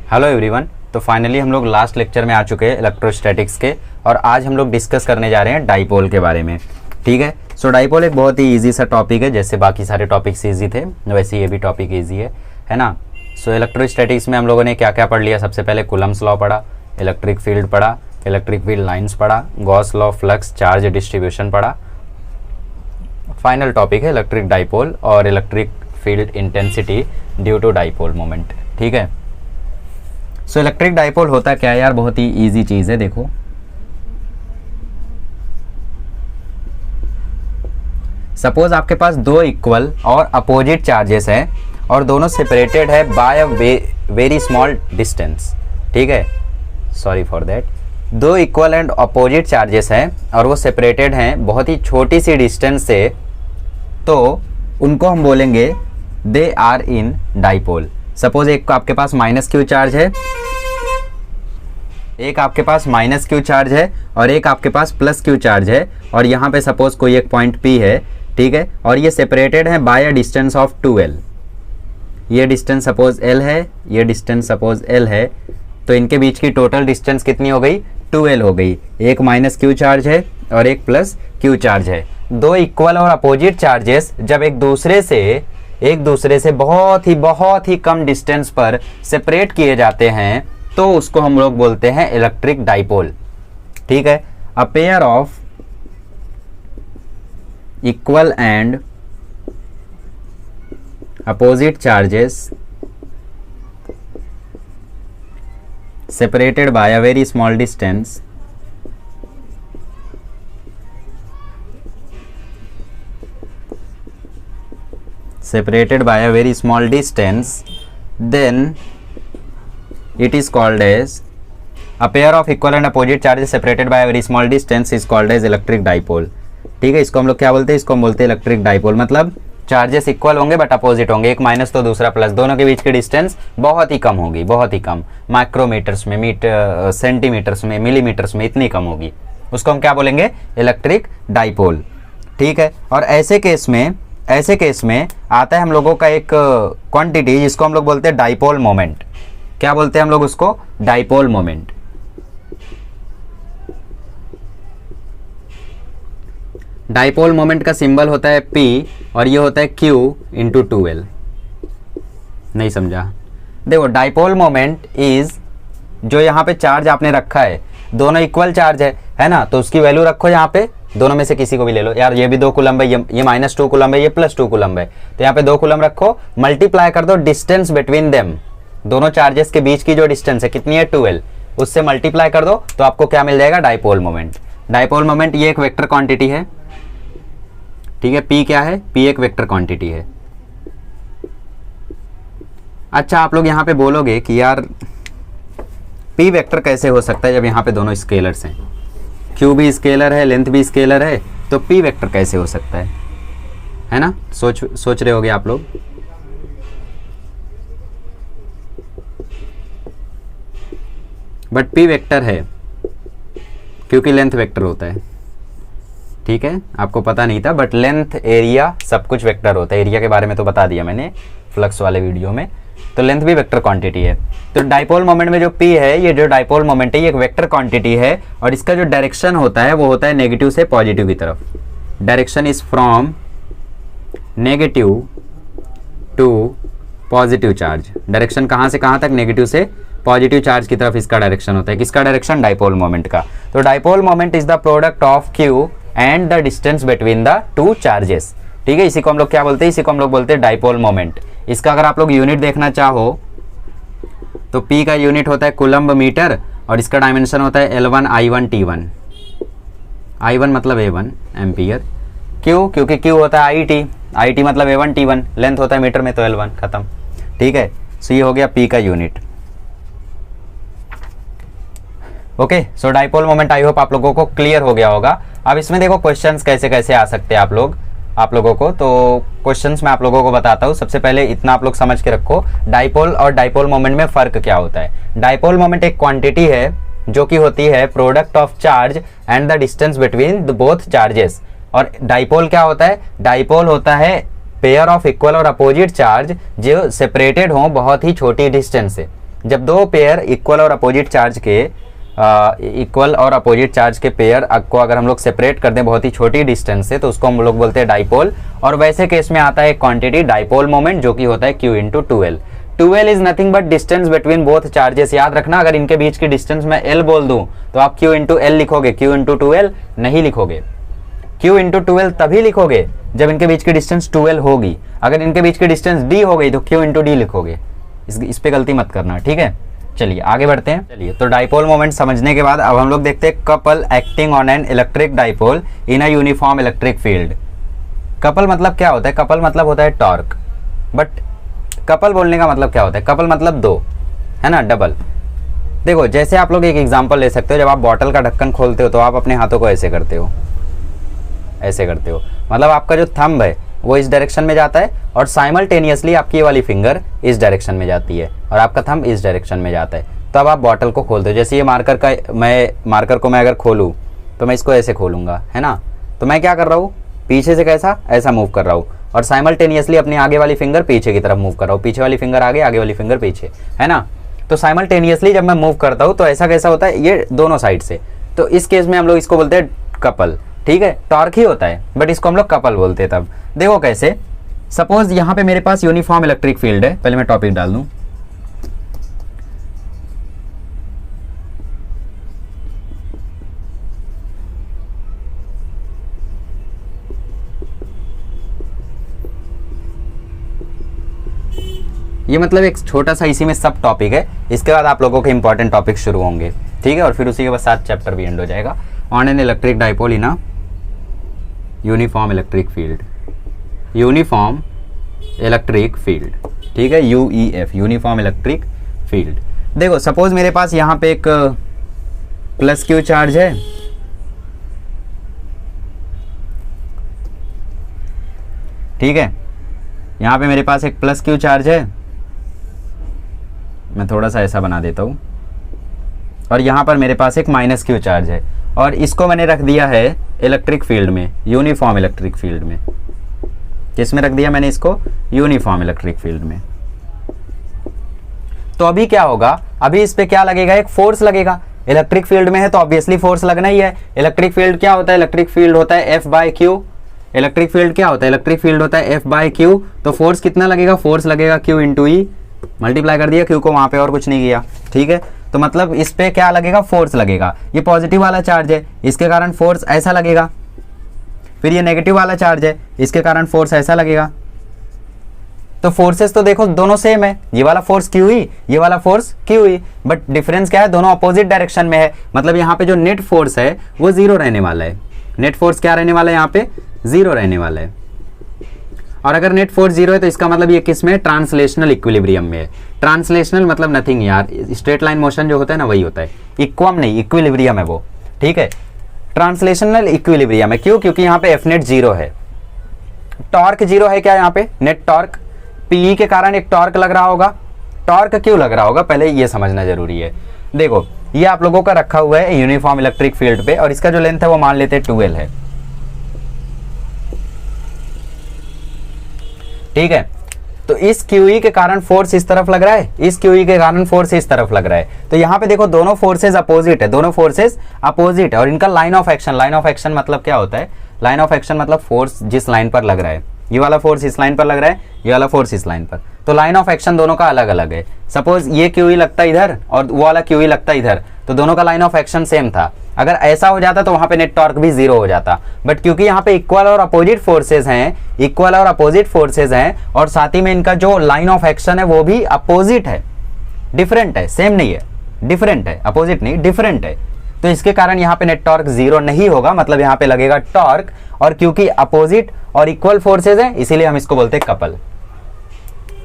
Hello everyone. तो finally हम लोग लास्ट लेक्चर में आ चुके हैं इलेक्ट्रोस्टैटिक्स के, और आज हम लोग डिस्कस करने जा रहे हैं डाइपोल के बारे में। ठीक है। सो डाइपोल एक बहुत ही इजी सा टॉपिक है, जैसे बाकी सारे टॉपिक्स इजी थे वैसे ये भी टॉपिक इजी है ना। सो इलेक्ट्रोस्टैटिक्स में हम लोगों ने क्या क्या पढ़ लिया? सबसे पहले कूलम्स लॉ पढ़ा, इलेक्ट्रिक फील्ड पढ़ा, इलेक्ट्रिक फील्ड लाइन्स पढ़ा, Gauss law, flux, charge distribution पढ़ा। फाइनल टॉपिक है इलेक्ट्रिक डाइपोल और electric field intensity due to dipole moment. ठीक है। सो इलेक्ट्रिक डाइपोल होता क्या है यार? बहुत ही इजी चीज़ है। देखो, सपोज आपके पास दो इक्वल और अपोजिट चार्जेस हैं और दोनों सेपरेटेड है by a very small distance. ठीक है, सॉरी फॉर दैट। दो इक्वल एंड अपोजिट चार्जेस हैं और वो सेपरेटेड हैं बहुत ही छोटी सी डिस्टेंस से, तो उनको हम बोलेंगे they are in dipole. Suppose एक आपके पास माइनस क्यू चार्ज है, एक आपके पास माइनस क्यू चार्ज है और एक आपके पास प्लस क्यू चार्ज है, और यहाँ पे सपोज कोई एक पॉइंट P है। ठीक है, और ये सेपरेटेड है by a distance of 2L। ये डिस्टेंस सपोज L है, ये डिस्टेंस सपोज L है, तो इनके बीच की टोटल डिस्टेंस कितनी हो गई? 2L हो गई। एक माइनस क्यू चार्ज है और एक प्लस क्यू चार्ज है। दो इक्वल और अपोजिट चार्जेस जब एक दूसरे से बहुत ही कम डिस्टेंस पर सेपरेट किए जाते हैं तो उसको हम लोग बोलते हैं इलेक्ट्रिक डाइपोल। ठीक है। A pair of equal and opposite charges separated by a very small distance then it is called as a pair of equal and opposite charges separated by a very small distance is called as electric dipole। ठीक है, इसको हम लोग क्या बोलते हैं? इसको हम बोलते हैं इलेक्ट्रिक डाइपोल। मतलब चार्जेस इक्वल होंगे बट अपोजिट होंगे, एक माइनस तो दूसरा प्लस, दोनों के बीच की डिस्टेंस बहुत ही कम होगी, बहुत ही कम, माइक्रोमीटर्स में, मीटर, सेंटीमीटर्स में, मिलीमीटर्स में, इतनी कम होगी। उसको हम क्या बोलेंगे? Electric dipole. ठीक है। और ऐसे केस में आता है हम लोगों का एक क्वांटिटी जिसको हम लोग बोलते हैं डाइपोल मोमेंट। क्या बोलते हैं हम लोग उसको? Dipole moment. डाइपोल मोमेंट का सिंबल होता है P और ये होता है Q इंटू 2L। नहीं समझा? देखो, डाइपोल मोमेंट इज, जो यहाँ पे चार्ज आपने रखा है, दोनों इक्वल चार्ज है ना, तो उसकी वैल्यू रखो यहाँ पे, दोनों में से किसी को भी ले लो। यार ये भी 2 कूलम्ब है, ये -2 कूलम्ब है, ये +2 कूलम्ब है, तो यहाँ पे 2 कूलम्ब रखो, मल्टीप्लाई कर दो डिस्टेंस बिटवीन देम। दोनों चार्जेस के बीच की जो डिस्टेंस है कितनी है? 2L। उससे मल्टीप्लाई कर दो तो आपको क्या मिल जाएगा? Dipole moment. डाइपोल मोमेंट ये एक वेक्टर क्वांटिटी है। ठीक है। P क्या है? P एक वेक्टर क्वांटिटी है। अच्छा, आप लोग यहाँ पे बोलोगे कि यार P वेक्टर कैसे हो सकता है जब यहाँ पे दोनों स्केलर्स हैं? Q भी स्केलर है, लेंथ भी स्केलर है, तो P वेक्टर कैसे हो सकता है ना? सोच रहे होगे आप लोग। बट P वेक्टर है क्योंकि लेंथ वेक्टर होता है। ठीक है, आपको पता नहीं था, बट लेंथ, एरिया, सब कुछ वेक्टर होता है। एरिया के बारे में तो बता दिया मैंने फ्लक्स वाले वीडियो में। तो लेंथ भी वेक्टर क्वांटिटी है। तो डाइपोल मोमेंट में जो P है, ये जो डाइपोल मोमेंट है, ये एक वेक्टर क्वांटिटी है और इसका जो डायरेक्शन होता है वो होता है नेगेटिव से पॉजिटिव की तरफ। Direction is from negative to positive charge. Direction कहाँ से कहाँ तक? नेगेटिव से पॉजिटिव चार्ज की तरफ इसका डायरेक्शन होता है। किसका डायरेक्शन? डाइपोल मोमेंट का। तो dipole moment is the product of Q and the distance between the two charges. ठीक है, इसी को हम लोग क्या बोलते हैं? इसी को हम लोग बोलते हैं डाइपोल मोमेंट। इसका अगर आप लोग यूनिट देखना चाहो तो P का यूनिट होता है कूलम्ब मीटर और इसका डायमेंशन होता है L1 I1 T1। I1 मतलब A1 एम्पियर। क्यों? क्योंकि Q होता है IT मतलब A1 T1, लेंथ होता है मीटर में, तो L1 खत्म। ठीक है। सो ये हो गया P का unit. Okay. So dipole moment I hope आप लोगों को क्लियर हो गया होगा। अब इसमें देखो क्वेश्चंस कैसे कैसे आ सकते हैं आप लोगों को। तो क्वेश्चंस मैं आप लोगों को बताता हूँ। सबसे पहले इतना आप लोग समझ के रखो, डाइपोल और डाइपोल मोमेंट में फ़र्क क्या होता है। डाइपोल मोमेंट एक क्वांटिटी है जो कि होती है product of charge and the distance between the both charges. और डाइपोल क्या होता है? डाइपोल होता है पेयर ऑफ इक्वल और अपोजिट चार्ज जो सेपरेटेड हों बहुत ही छोटी डिस्टेंस से। जब दो पेयर इक्वल और अपोजिट चार्ज के पेयर को अगर हम लोग सेपरेट कर दें बहुत ही छोटी डिस्टेंस से, तो उसको हम लोग बोलते हैं डाइपोल। और वैसे केस में आता है क्वांटिटी डाइपोल मोमेंट, जो कि होता है Q into 2L। 2L is nothing but distance between both charges. याद रखना, अगर इनके बीच की डिस्टेंस मैं L बोल दूं तो आप Q इंटू L लिखोगे, Q इंटू 2L नहीं लिखोगे। Q इंटू 2L तभी लिखोगे जब इनके बीच की डिस्टेंस 2L होगी। अगर इनके बीच की डिस्टेंस D हो गई तो Q इंटू D लिखोगे। इस पे गलती मत करना, ठीक है। चलिए आगे बढ़ते हैं। चलिए, तो डाइपोल मोमेंट समझने के बाद अब हम लोग देखते हैं couple acting on an electric dipole in a uniform electric field. Couple मतलब क्या होता है? कपल मतलब होता है टॉर्क। बट कपल बोलने का मतलब क्या होता है? कपल मतलब दो, है ना, डबल। देखो, जैसे आप लोग एक एग्जांपल ले सकते हो, जब आप बॉटल का ढक्कन खोलते हो तो आप अपने हाथों को ऐसे करते हो, ऐसे करते हो, मतलब आपका जो थंब है वो इस डायरेक्शन में जाता है और साइमल्टेनियसली आपकी ये वाली फिंगर इस डायरेक्शन में जाती है और आपका थंब इस डायरेक्शन में जाता है। तब आप बॉटल को खोलते हो। जैसे ये मार्कर को मैं अगर खोलूँ तो मैं इसको ऐसे खोलूँगा, है ना, तो मैं क्या कर रहा हूँ? पीछे से कैसा? ऐसा मूव कर रहा हूँ और साइमल्टेनियसली अपनी आगे वाली फिंगर पीछे की तरफ मूव कर रहा हूँ। पीछे वाली फिंगर आगे, आगे वाली फिंगर पीछे, है ना। तो साइमल्टेनियसली जब मैं मूव करता हूँ तो ऐसा कैसा होता है? ये दोनों साइड से। तो इस केस में हम लोग इसको बोलते हैं कपल, ठीक है। टॉर्क ही होता है बट इसको हम लोग कपल बोलते हैं। तब देखो कैसे, सपोज यहाँ पे मेरे पास यूनिफॉर्म इलेक्ट्रिक फील्ड है। पहले मैं टॉपिक डाल दूं। ये मतलब एक छोटा सा इसी में सब टॉपिक है। इसके बाद आप लोगों के इंपॉर्टेंट टॉपिक शुरू होंगे, ठीक है, और फिर उसी के बाद 7 चैप्टर भी एंड हो जाएगा। On an electric dipole in a uniform electric field, uniform electric field, ठीक है, UEF, यूनिफॉर्म इलेक्ट्रिक फील्ड। देखो, सपोज मेरे पास यहाँ पे एक प्लस Q चार्ज है, ठीक है, यहाँ पे मेरे पास एक प्लस Q चार्ज है। मैं थोड़ा सा ऐसा बना देता हूँ। और यहाँ पर मेरे पास एक माइनस Q चार्ज है और इसको मैंने रख दिया है इलेक्ट्रिक फील्ड में, यूनिफॉर्म इलेक्ट्रिक फील्ड में। किसमें रख दिया मैंने इसको? यूनिफॉर्म इलेक्ट्रिक फील्ड में। तो अभी क्या होगा? अभी इस पे क्या लगेगा? एक फोर्स लगेगा। इलेक्ट्रिक फील्ड में है तो ऑब्वियसली फोर्स लगना ही है। इलेक्ट्रिक फील्ड क्या होता है? इलेक्ट्रिक फील्ड होता है F/Q। इलेक्ट्रिक फील्ड क्या होता है? इलेक्ट्रिक फील्ड होता है F/Q। तो फोर्स कितना लगेगा? फोर्स लगेगा Q इंटू E। मल्टीप्लाई कर दिया Q को वहां पे और कुछ नहीं किया, ठीक है। तो मतलब इस पे क्या लगेगा? फोर्स लगेगा। ये पॉजिटिव वाला चार्ज है, इसके कारण फोर्स ऐसा लगेगा। फिर ये नेगेटिव वाला चार्ज है, इसके कारण फोर्स ऐसा लगेगा। तो फोर्सेस तो देखो दोनों सेम है, ये वाला फोर्स Q ही, ये वाला force Q he, but difference क्या है? दोनों अपोजिट डायरेक्शन में है। मतलब यहाँ पे जो नेट फोर्स है वो 0 रहने वाला है। नेट फोर्स क्या रहने वाला है? यहाँ पे 0 रहने वाला है। और अगर नेट फोर्स 0 है तो इसका मतलब ये किस में है? ट्रांसलेशनल इक्विलिब्रियम में है। ट्रांसलेशनल मतलब नथिंग यार, स्ट्रेट लाइन मोशन जो होता है ना वही होता है। इक्वम नहीं, इक्विलिब्रियम है वो, ठीक है। ट्रांसलेशनल इक्विलिब्रियम है। क्यों? क्योंकि यहाँ पे एफ नेट 0 है, टॉर्क 0 है। क्या यहाँ पे? Net torque. पीई के कारण एक टॉर्क लग रहा होगा। टॉर्क क्यों लग रहा होगा पहले ये समझना जरूरी है। देखो, ये आप लोगों का रखा हुआ है यूनिफॉर्म इलेक्ट्रिक फील्ड पे और इसका जो लेंथ है वो मान लेते हैं 12 है, ठीक है। तो इस QE के कारण फोर्स इस तरफ लग रहा है, इस QE के कारण फोर्स इस तरफ लग रहा है। तो यहाँ पे देखो दोनों फोर्सेज अपोजिट है, दोनों फोर्सेज अपोजिट है और इनका line of action, line of action मतलब क्या होता है? लाइन ऑफ एक्शन मतलब फोर्स जिस लाइन पर लग रहा है, ये वाला फोर्स इस लाइन पर लग रहा है, ये वाला फोर्स इस लाइन पर। तो लाइन ऑफ एक्शन दोनों का अलग अलग है। सपोज ये QE लगता है इधर और वो वाला QE लगता है इधर, तो दोनों का लाइन ऑफ एक्शन सेम था। अगर ऐसा हो जाता तो वहां पे नेट टॉर्क भी 0 हो जाता। बट क्योंकि यहाँ पे इक्वल और अपोजिट फोर्सेज हैं, इक्वल और अपोजिट फोर्सेज हैं और साथ ही में इनका जो लाइन ऑफ एक्शन है वो भी अपोजिट है, डिफरेंट है, सेम नहीं है, डिफरेंट है, अपोजिट नहीं डिफरेंट है। तो इसके कारण यहाँ पे नेट टॉर्क 0 नहीं होगा, मतलब यहाँ पे लगेगा टॉर्क। और क्योंकि अपोजिट और इक्वल फोर्सेज हैं इसीलिए हम इसको बोलते हैं कपल।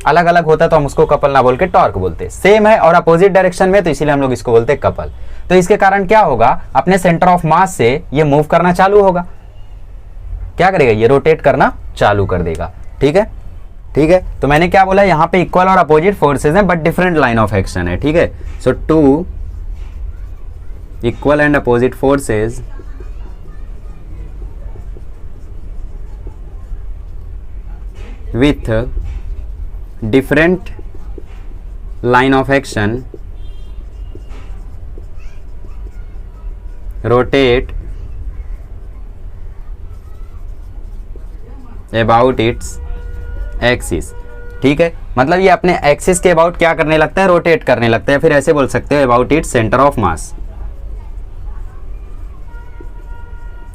अलग अलग होता तो हम उसको कपल ना बोल के टॉर्क बोलते। सेम है और अपोजिट डायरेक्शन में तो इसीलिए हम लोग इसको बोलते हैं कपल। तो इसके कारण क्या होगा? अपने सेंटर ऑफ मास से ये मूव करना चालू होगा। क्या करेगा? ये रोटेट करना चालू कर देगा, ठीक है, ठीक है। तो मैंने क्या बोला? यहाँ पे इक्वल और अपोजिट फोर्सेज हैं but different line of action है, ठीक है। सो 2 equal and opposite forces with different line of action rotate about its axis. ठीक है, मतलब ये अपने एक्सिस के अबाउट क्या करने लगता है, रोटेट करने लगता है। फिर ऐसे बोल सकते हो about its centre of mass.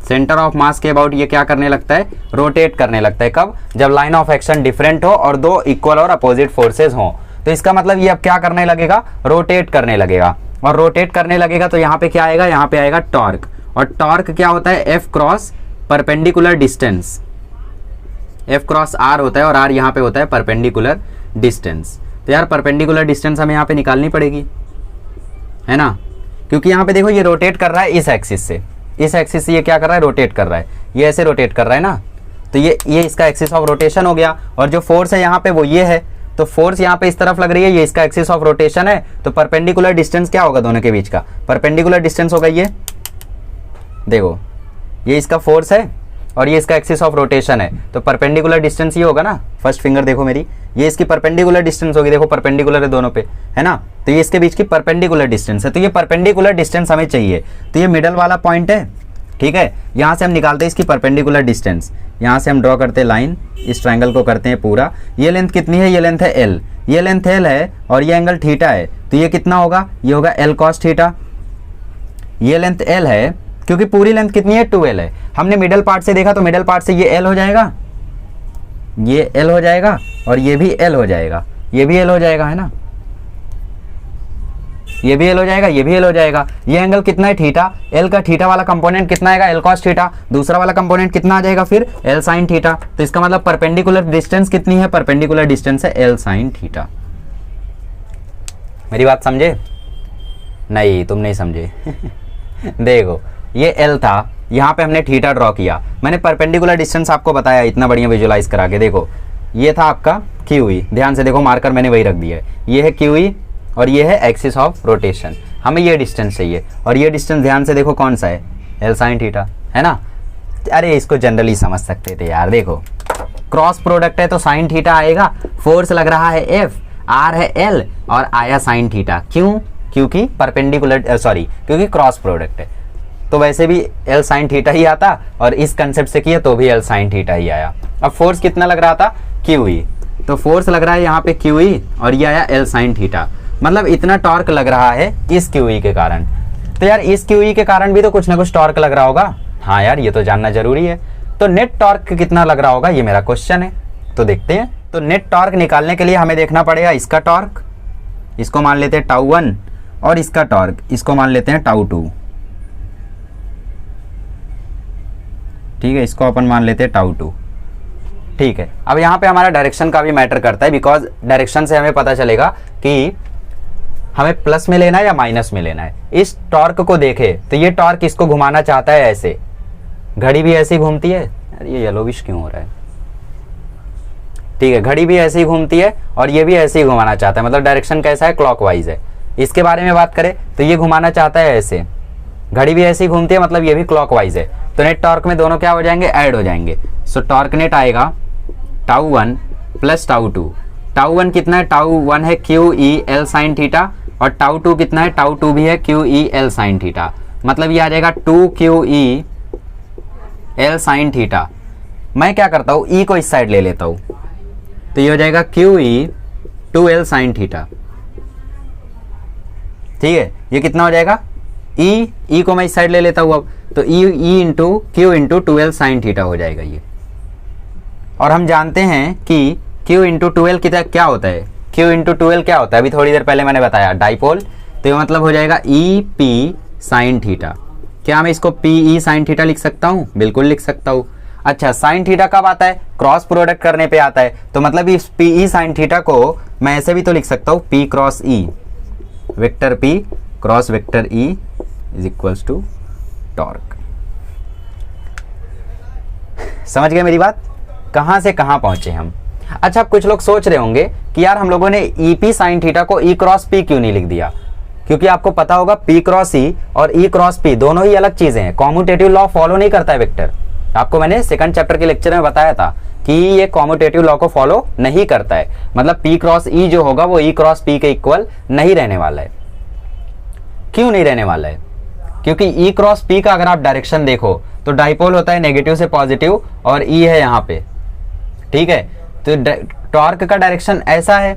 Centre of mass के अबाउट ये क्या करने लगता है, रोटेट करने लगता है। कब, जब लाइन ऑफ एक्शन डिफरेंट हो और दो इक्वल और अपोजिट फोर्सेस हो। तो इसका मतलब ये अब क्या करने लगेगा, रोटेट करने लगेगा। और रोटेट करने लगेगा तो यहाँ पे क्या आएगा, यहाँ पे आएगा टॉर्क। और टॉर्क क्या होता है, F cross perpendicular distance. F cross R होता है और आर यहाँ पे होता है परपेंडिकुलर डिस्टेंस। तो यार परपेंडिकुलर डिस्टेंस हमें यहाँ पे निकालनी पड़ेगी, है ना, क्योंकि यहाँ पे देखो ये रोटेट कर रहा है इस एक्सिस से। इस एक्सिस से ये क्या कर रहा है, रोटेट कर रहा है। ये ऐसे रोटेट कर रहा है ना, तो ये इसका एक्सिस ऑफ रोटेशन हो गया। और जो फोर्स है यहाँ पे वो ये है, तो फोर्स यहाँ पे इस तरफ लग रही है, ये इसका एक्सिस ऑफ रोटेशन है। तो परपेंडिकुलर डिस्टेंस क्या होगा दोनों के बीच का, परपेंडिकुलर डिस्टेंस होगा ये, देखो ये इसका फोर्स है और ये इसका एक्सिस ऑफ रोटेशन है। तो परपेंडिकुलर डिस्टेंस ये होगा ना, फर्स्ट फिंगर देखो मेरी, ये इसकी परपेंडिकुलर डिस्टेंस होगी, देखो परपेंडिकुलर है दोनों पे, है ना। तो ये इसके बीच की परपेंडिकुलर डिस्टेंस है। तो ये परपेंडिकुलर डिस्टेंस हमें चाहिए। तो ये मिडल वाला पॉइंट है, ठीक है। यहाँ से हम निकालते हैं इसकी परपेंडिकुलर डिस्टेंस। यहाँ से हम ड्रॉ करते हैं लाइन, इस ट्रायंगल को करते हैं पूरा। ये लेंथ कितनी है, ये लेंथ है एल, ये लेंथ एल है और ये एंगल थीटा है। तो ये कितना होगा, ये होगा एल कॉस थीटा। ये लेंथ एल है क्योंकि पूरी लेंथ कितनी है, 2l है। हमने मिडल पार्ट से देखा तो मिडल पार्ट से ये l हो जाएगा, ये l हो जाएगा और ये भी l हो जाएगा, ये भी l हो जाएगा, है ना, ये भी l हो जाएगा, ये भी l हो जाएगा। ये एंगल कितना है, थीटा। l का थीटा वाला कंपोनेंट कितना आएगा, l cos थीटा। दूसरा वाला कंपोनेंट कितना आ जाएगा फिर, l sin थीटा। तो इसका मतलब परपेंडिकुलर डिस्टेंस कितनी है, परपेंडिकुलर डिस्टेंस है l sin थीटा। मेरी बात समझे, नहीं तुम नहीं समझे। देखो ये L था, यहाँ पे हमने थीटा ड्रॉ किया। मैंने परपेंडिकुलर डिस्टेंस आपको बताया इतना बढ़िया विजुलाइज करा के। देखो ये था आपका QE, ध्यान से देखो मार्कर मैंने वही रख दिया है। ये है QE और ये है एक्सिस ऑफ रोटेशन। हमें ये डिस्टेंस चाहिए और ये डिस्टेंस ध्यान से देखो कौन सा है, L sin थीटा, है ना। अरे इसको जनरली समझ सकते थे यार। देखो क्रॉस प्रोडक्ट है तो sin थीटा आएगा, फोर्स लग रहा है F, R है L और आया sin थीटा। क्यों, क्योंकि परपेंडिकुलर क्योंकि क्रॉस प्रोडक्ट है। तो वैसे भी L sin थीटा ही आता और इस कंसेप्ट से किया तो भी L sin थीटा ही आया। अब फोर्स कितना लग रहा था, QE, तो फोर्स लग रहा है यहाँ पे QE और ये आया L sin थीटा। मतलब इतना टॉर्क लग रहा है इस QE के कारण। तो यार इस QE के कारण भी तो कुछ ना कुछ टॉर्क लग रहा होगा। हाँ यार ये तो जानना जरूरी है। तो नेट टॉर्क कितना लग रहा होगा, ये मेरा क्वेश्चन है। तो देखते हैं। तो नेट टॉर्क निकालने के लिए हमें देखना पड़ेगा इसका टॉर्क, इसको मान लेते हैं τ1, और इसका टॉर्क इसको मान लेते हैं τ2। ठीक है, इसको अपन मान लेते हैं τ2। ठीक है, अब यहाँ पे हमारा डायरेक्शन का भी मैटर करता है, बिकॉज डायरेक्शन से हमें पता चलेगा कि हमें प्लस में लेना है या माइनस में लेना है। इस टॉर्क को देखे तो ये टॉर्क इसको घुमाना चाहता है ऐसे, घड़ी भी ऐसे ही घूमती है। ये येलोविश क्यों हो रहा है, ठीक है, घड़ी भी ऐसे ही घूमती है और ये भी ऐसे ही घुमाना चाहता है। मतलब डायरेक्शन कैसा है, क्लॉकवाइज है। इसके बारे में बात करें तो ये घुमाना चाहता है ऐसे, घड़ी भी ऐसे ही घूमती है, मतलब ये भी क्लॉकवाइज है। तो नेट टॉर्क में दोनों क्या हो जाएंगे, ऐड हो जाएंगे। सो टॉर्क नेट आएगा τ1 प्लस τ2। τ1 कितना है, τ1 है QE L sin थीटा और τ2 कितना है, τ2 भी है QE L sin थीटा। मतलब ये आ जाएगा 2QE L sin थीटा। मैं क्या करता हूँ, E को इस साइड ले लेता हूँ, तो ये हो जाएगा QE 2L sin थीटा। ठीक है, ये कितना हो जाएगा, E को मैं इस साइड ले लेता हूँ अब, तो E into Q into 2L sin theta हो जाएगा ये। और हम जानते हैं कि Q इंटू 2L क्या होता है, Q इंटू 2L क्या होता है, अभी थोड़ी देर पहले मैंने बताया, डाइपोल। तो ये मतलब हो जाएगा EP sin थीटा। क्या मैं इसको PE sin थीटा लिख सकता हूँ, बिल्कुल लिख सकता हूँ। अच्छा, sin थीटा कब आता है, क्रॉस प्रोडक्ट करने पे आता है। तो मतलब इस PE sin थीटा को मैं ऐसे भी तो लिख सकता हूँ, P cross E, vector P cross vector E is equals to torque. समझ गए मेरी बात, कहां से कहां पहुंचे हम। अच्छा, कुछ लोग सोच रहे होंगे कि यार हम लोगों ने EP sin थीटा को E क्रॉस P क्यों नहीं लिख दिया, क्योंकि आपको पता होगा P क्रॉस E और E क्रॉस P दोनों ही अलग चीजें हैं। कॉम्यूटेटिव लॉ फॉलो नहीं करता है वेक्टर, आपको मैंने सेकंड चैप्टर के लेक्चर में बताया था कि ये कॉम्यूटेटिव लॉ को फॉलो नहीं करता है, मतलब P क्रॉस E जो होगा वो E क्रॉस P के इक्वल नहीं रहने वाला है। क्यों नहीं रहने वाला है? क्योंकि E क्रॉस P का अगर आप डायरेक्शन देखो तो डाइपोल होता है नेगेटिव से पॉजिटिव और E है यहाँ पे, ठीक है। तो टॉर्क का डायरेक्शन ऐसा है,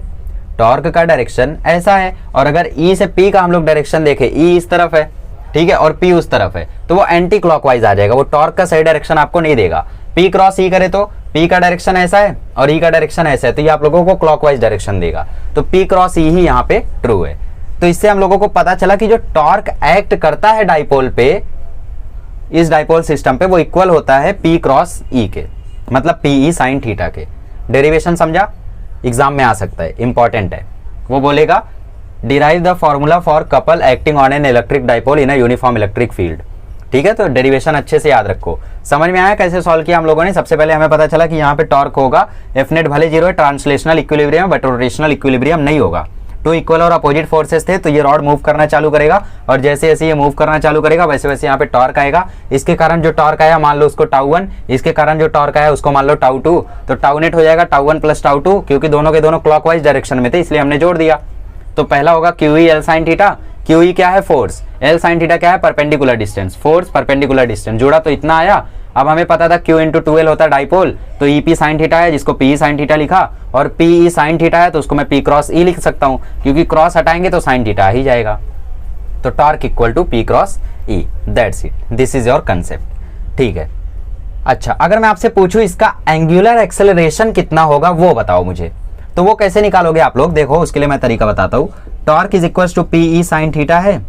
टॉर्क का डायरेक्शन ऐसा है, और अगर E से P का हम लोग डायरेक्शन देखें, E इस तरफ है, ठीक है, और P उस तरफ है, तो वो एंटी क्लॉकवाइज आ जाएगा, वो टॉर्क का सही डायरेक्शन आपको नहीं देगा। P क्रॉस E करे तो P का डायरेक्शन ऐसा है और E का डायरेक्शन ऐसा है, तो ये आप लोगों को क्लॉकवाइज डायरेक्शन देगा, तो P क्रॉस E ही यहाँ पे ट्रू है। तो इससे हम लोगों को पता चला कि जो टॉर्क एक्ट करता है डाइपोल पे, इस डाइपोल सिस्टम पे, वो इक्वल होता है P क्रॉस E के, मतलब PE साइन थीटा के। डेरिवेशन समझा? एग्जाम में आ सकता है, इंपॉर्टेंट है। वो बोलेगा derive the formula for couple acting on an electric dipole in a uniform electric field, ठीक है। तो डेरिवेशन अच्छे से याद रखो। समझ में आया कैसे सॉल्व किया हम लोगों ने? सबसे पहले हमें पता चला कि यहाँ पे टॉर्क होगा, एफ नेट भले जीरो है, translational equilibrium but rotational equilibrium नहीं होगा। टू इक्वल और अपोजिट फोर्सेस थे, तो ये रॉड मूव करना चालू करेगा, और जैसे जैसे ये मूव करना चालू करेगा वैसे वैसे यहाँ पे टॉर्क आएगा। इसके कारण जो टॉर्क आया मान लो उसको टाउ 1, इसके कारण जो टॉर्क आया उसको मान लो टाउ 2, तो टाउ नेट हो जाएगा टाउ 1 प्लस टाउ 2, क्योंकि दोनों के दोनों क्लॉकवाइज डायरेक्शन में थे इसलिए हमने जोड़ दिया। तो पहला होगा QE L sine theta, QE क्या है? फोर्स, L साइन थीटा क्या है? Perpendicular distance, force perpendicular distance, जोड़ा तो इतना आया। अब हमें पता था Q इंटू 2L होता है डाइपोल, तो EP साइन थीटा है जिसको PE साइन थीटा लिखा, और PE साइन थीटा है तो उसको मैं P क्रॉस E लिख सकता हूं, क्योंकि क्रॉस हटाएंगे तो साइन थीटा ही जाएगा। तो torque equal to P cross E, that's it, this is your concept, ठीक है। अच्छा, अगर मैं आपसे पूछूं इसका एंगुलर एक्सेलरेशन कितना होगा वो बताओ मुझे, तो वो कैसे निकालोगे आप लोग? देखो उसके लिए मैं तरीका बताता हूं। Torque is equal to PE sine theta है।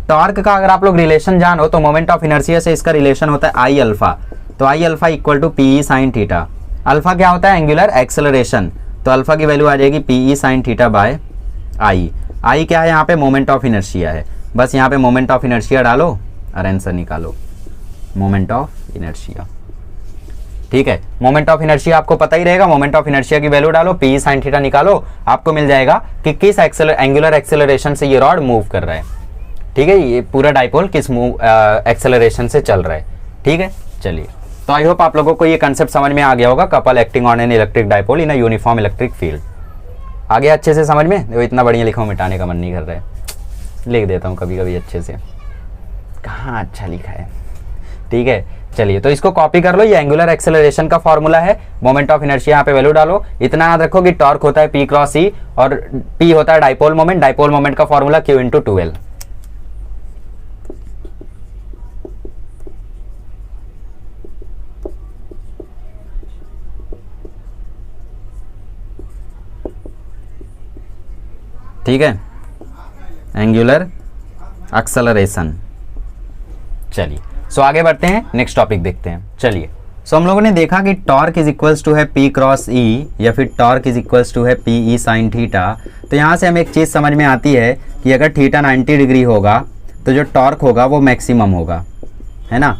टॉर्क का अगर आप लोग रिलेशन जानो तो मोमेंट ऑफ इनर्शिया से इसका रिलेशन होता है I अल्फा, तो I alpha equal to PE sine theta. Alpha क्या होता है? एंगुलर एक्सेलरेशन, तो अल्फा की वैल्यू आ जाएगी PE sine theta by I। I क्या है? यहाँ पे मोमेंट ऑफ इनर्शिया है, बस यहाँ पे मोमेंट ऑफ इनर्शिया डालो और आंसर निकालो, मोमेंट ऑफ इनर्शिया, ठीक है। मोमेंट ऑफ इनर्शिया आपको पता ही रहेगा, मोमेंट ऑफ इनर्शिया की वैल्यू डालो, PE साइन थीटा निकालो, आपको मिल जाएगा कि किस एंगुलर एक्सेलरेशन से ये रॉड मूव कर रहा है, ठीक है। ये पूरा डाइपोल किस एक्सेलरेशन से चल रहा है, ठीक है। चलिए, तो आई होप आप लोगों को ये कंसेप्ट समझ में आ गया होगा, couple acting on an electric dipole in a uniform electric field. आ गया अच्छे से समझ में? देखो इतना बढ़िया लिखा हूँ, मिटाने का मन नहीं कर रहा है, लिख देता हूँ कभी कभी अच्छे से, कहाँ अच्छा लिखा है, ठीक है। चलिए, तो इसको कॉपी कर लो, ये एंगुलर एक्सेलरेशन का फॉर्मूला है, मोमेंट ऑफ इनर्शिया यहाँ पे वैल्यू डालो। इतना याद रखो कि टॉर्क होता है P क्रॉस E और P होता है डाइपोल मोमेंट, डाइपोल मोमेंट का फॉर्मूला Q इंटू 2L। ठीक है, एंगुलर एक्सेलरेशन। चलिए, सो आगे बढ़ते हैं, नेक्स्ट टॉपिक देखते हैं। चलिए, सो हम लोगों ने देखा कि टॉर्क इज इक्वल्स टू है P क्रॉस E, या फिर टॉर्क इज इक्वल्स टू है PE साइन थीटा। तो यहाँ से हमें एक चीज़ समझ में आती है कि अगर थीटा 90 डिग्री होगा तो जो टॉर्क होगा वो मैक्सिमम होगा, है ना,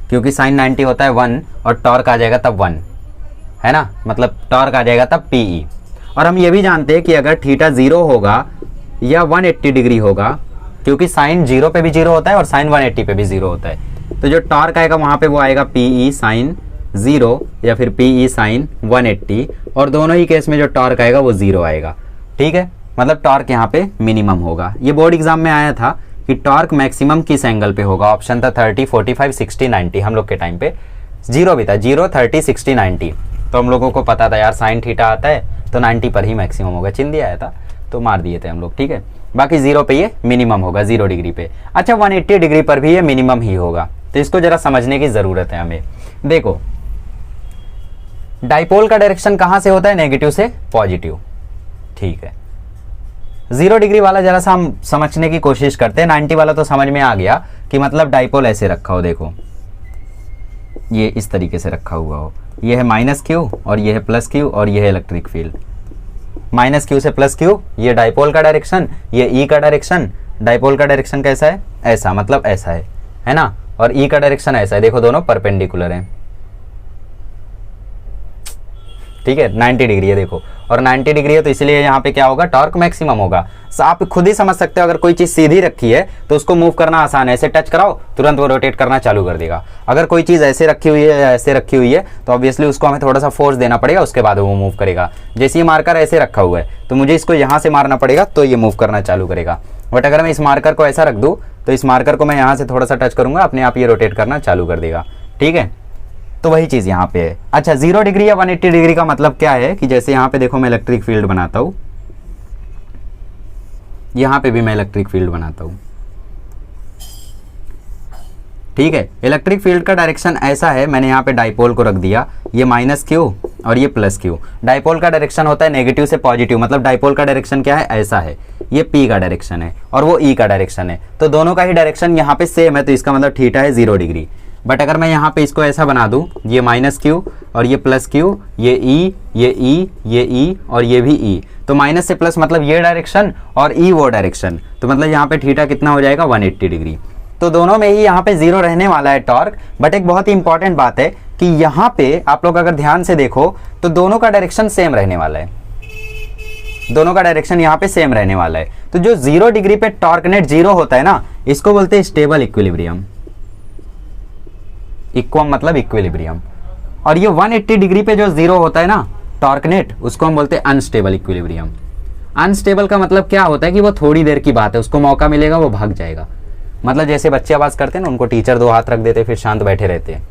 क्योंकि साइन 90 होता है 1 और टॉर्क आ जाएगा तब 1, है ना, मतलब टॉर्क आ जाएगा तब PE। और हम ये भी जानते हैं कि अगर थीटा 0 होगा या 180 डिग्री होगा, क्योंकि साइन 0 पे भी 0 होता है और साइन 180 पे भी 0 होता है, तो जो टॉर्क आएगा वहाँ पे वो आएगा PE साइन 0 या फिर PE साइन 180, और दोनों ही केस में जो टॉर्क आएगा वो 0 आएगा, ठीक है। मतलब टॉर्क यहाँ पे मिनिमम होगा। ये बोर्ड एग्जाम में आया था कि टॉर्क मैक्सिमम किस एंगल पे होगा, ऑप्शन था 30, 45, 60, 90। हम लोग के टाइम पे 0 भी था, 0, 30, 60, 90, तो हम लोगों को पता था यार साइन थीटा आता है तो 90 पर ही मैक्सिमम होगा, चिन्ह दिया आया था तो मार दिए थे हम लोग, ठीक है। बाकी 0 पे ये मिनिमम होगा, 0 डिग्री पे। अच्छा, 180 डिग्री पर भी ये मिनिमम ही होगा, तो इसको जरा समझने की जरूरत है हमें। देखो, डाइपोल का डायरेक्शन कहां से होता है? नेगेटिव से पॉजिटिव, ठीक है। 0 डिग्री वाला जरा सा हम समझने की कोशिश करते हैं। 90 वाला तो समझ में आ गया कि मतलब डाइपोल ऐसे रखा हो, देखो ये इस तरीके से रखा हुआ हो, ये है -Q और ये है +Q और ये है इलेक्ट्रिक फील्ड। -Q से +Q, ये डाइपोल का डायरेक्शन, ये E का डायरेक्शन। डाइपोल का डायरेक्शन कैसा है? ऐसा, मतलब ऐसा है ना, और E का डायरेक्शन ऐसा है। देखो दोनों परपेंडिकुलर हैं, ठीक है 90 डिग्री है देखो, और 90 डिग्री है तो इसलिए यहाँ पे क्या होगा, टॉर्क मैक्सिमम होगा। आप खुद ही समझ सकते हो, अगर कोई चीज़ सीधी रखी है तो उसको मूव करना आसान है, ऐसे टच कराओ तुरंत वो रोटेट करना चालू कर देगा। अगर कोई चीज़ ऐसे रखी हुई है या ऐसे रखी हुई है तो ऑब्वियसली उसको हमें थोड़ा सा फोर्स देना पड़ेगा, उसके बाद वो मूव करेगा। जैसे ये मार्कर ऐसे रखा हुआ है तो मुझे इसको यहाँ से मारना पड़ेगा तो ये मूव करना चालू करेगा। बट अगर मैं इस मार्कर को ऐसा रख दूँ तो इस मार्कर को मैं यहाँ से थोड़ा सा टच करूँगा, अपने आप ये रोटेट करना चालू कर देगा। ठीक है, तो वही चीज़ यहाँ पे है। अच्छा 0 डिग्री या 180 डिग्री का मतलब क्या है कि जैसे यहाँ पे देखो मैं इलेक्ट्रिक फील्ड बनाता हूँ, यहाँ पे भी मैं इलेक्ट्रिक फील्ड बनाता हूँ। ठीक है, इलेक्ट्रिक फील्ड का डायरेक्शन ऐसा है, मैंने यहाँ पे डाइपोल को रख दिया, ये -q और ये +q। डाइपोल का डायरेक्शन होता है नेगेटिव से पॉजिटिव, मतलब डाइपोल का डायरेक्शन क्या है, ऐसा है, ये p का डायरेक्शन है और वो e का डायरेक्शन है, तो दोनों का ही डायरेक्शन यहाँ पे सेम है, तो इसका मतलब थीटा है 0 डिग्री। बट अगर मैं यहाँ पे इसको ऐसा बना दूँ, ये -q और ये +q, ये e, ये e, ये e और ये भी e, तो माइनस से प्लस मतलब ये डायरेक्शन और e वो डायरेक्शन, तो मतलब यहाँ पे थीटा कितना हो जाएगा 180 डिग्री। तो दोनों में ही यहाँ पे 0 रहने वाला है टॉर्क। बट एक बहुत ही इंपॉर्टेंट बात है कि यहाँ पे आप लोग अगर ध्यान से देखो तो दोनों का डायरेक्शन सेम रहने वाला है, दोनों का डायरेक्शन यहाँ पे सेम रहने वाला है। तो जो 0 डिग्री पे टॉर्क नेट 0 होता है ना, इसको बोलते हैं स्टेबल इक्विलिब्रियम। इक्वम मतलब इक्विलिब्रियम। और ये 180 डिग्री पे जो 0 होता है ना टॉर्क नेट, उसको हम बोलते हैं अनस्टेबल इक्विलिब्रियम। अनस्टेबल का मतलब क्या होता है कि वो थोड़ी देर की बात है, उसको मौका मिलेगा वो भाग जाएगा। मतलब जैसे बच्चे आवाज़ करते हैं ना, उनको टीचर 2 हाथ रख देते फिर शांत बैठे रहते हैं,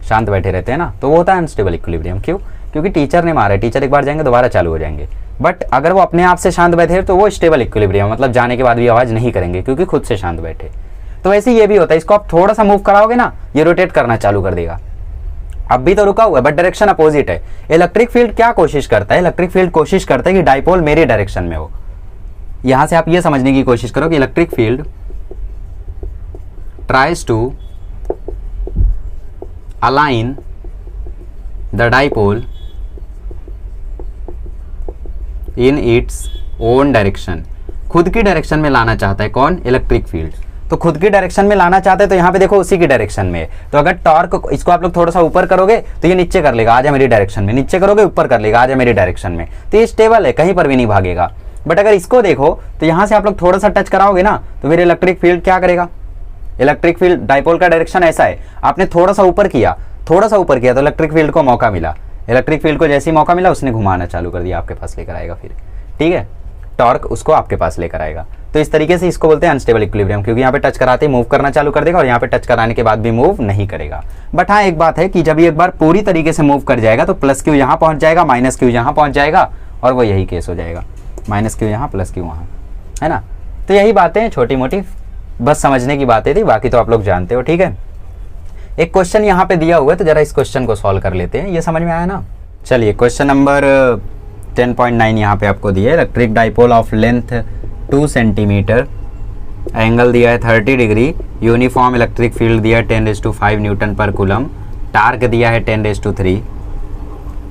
शांत बैठे रहते हैं ना, तो वो होता है अनस्टेबल इक्विलिब्रियम। क्यों? क्योंकि टीचर ने मारा है, टीचर एक बार जाएंगे दोबारा चालू हो जाएंगे। बट अगर वो अपने आप से शांत बैठे तो वो स्टेबल इक्विलिब्रियम, मतलब जाने के बाद भी आवाज़ नहीं करेंगे क्योंकि खुद से शांत बैठे। तो वैसे ये भी होता है, इसको आप थोड़ा सा मूव कराओगे ना, ये रोटेट करना चालू कर देगा। अब भी तो रुका हुआ है बट डायरेक्शन अपोजिट है। इलेक्ट्रिक फील्ड क्या कोशिश करता है, इलेक्ट्रिक फील्ड कोशिश करता है कि डाइपोल मेरे डायरेक्शन में हो। यहां से आप ये समझने की कोशिश करो कि electric field tries to align the dipole in its own direction। खुद की डायरेक्शन में लाना चाहता है कौन, इलेक्ट्रिक फील्ड। तो खुद की डायरेक्शन में लाना चाहते हैं तो यहाँ पे देखो उसी की डायरेक्शन में। तो अगर टॉर्क इसको आप लोग थोड़ा सा ऊपर करोगे तो ये नीचे कर लेगा, आजा मेरी डायरेक्शन में, नीचे करोगे ऊपर कर लेगा, आजा मेरी डायरेक्शन में। तो ये स्टेबल है, कहीं पर भी नहीं भागेगा। बट अगर इसको देखो तो यहाँ से आप लोग थोड़ा सा टच कराओगे ना तो फिर इलेक्ट्रिक फील्ड क्या करेगा, इलेक्ट्रिक फील्ड डाइपोल का डायरेक्शन ऐसा है, आपने थोड़ा सा ऊपर किया, थोड़ा सा ऊपर किया तो इलेक्ट्रिक फील्ड को मौका मिला, इलेक्ट्रिक फील्ड को जैसे ही मौका मिला उसने घुमाना चालू कर दिया, आपके पास लेकर आएगा फिर। ठीक है, टॉर्क उसको आपके पास लेकर आएगा। तो इस तरीके से इसको बोलते हैं अनस्टेबल इक्विलिब्रियम, क्योंकि यहाँ पे टच कराते ही मूव करना चालू कर देगा और यहाँ पे टच कराने के बाद भी मूव नहीं करेगा। बट हाँ एक बात है कि जब ये एक बार पूरी तरीके से मूव कर जाएगा तो +q यहाँ पहुँच जाएगा, -q यहाँ पहुँच जाएगा और वो यही केस हो जाएगा, -q यहाँ +q वहाँ, है ना। तो यही बातें हैं छोटी मोटी, बस समझने की बातें थी, बाकी तो आप लोग जानते हो। ठीक है, एक क्वेश्चन यहाँ पे दिया हुआ है तो जरा इस क्वेश्चन को सॉल्व कर लेते हैं, ये समझ में आया ना। चलिए क्वेश्चन नंबर 10.9 यहाँ पे आपको दिया है। Electric dipole of length 2 centimetre, angle दिया है 30 डिग्री, यूनिफॉर्म इलेक्ट्रिक फील्ड दिया है 10⁵ न्यूटन पर कूलम, टार्क दिया है 10⁻3,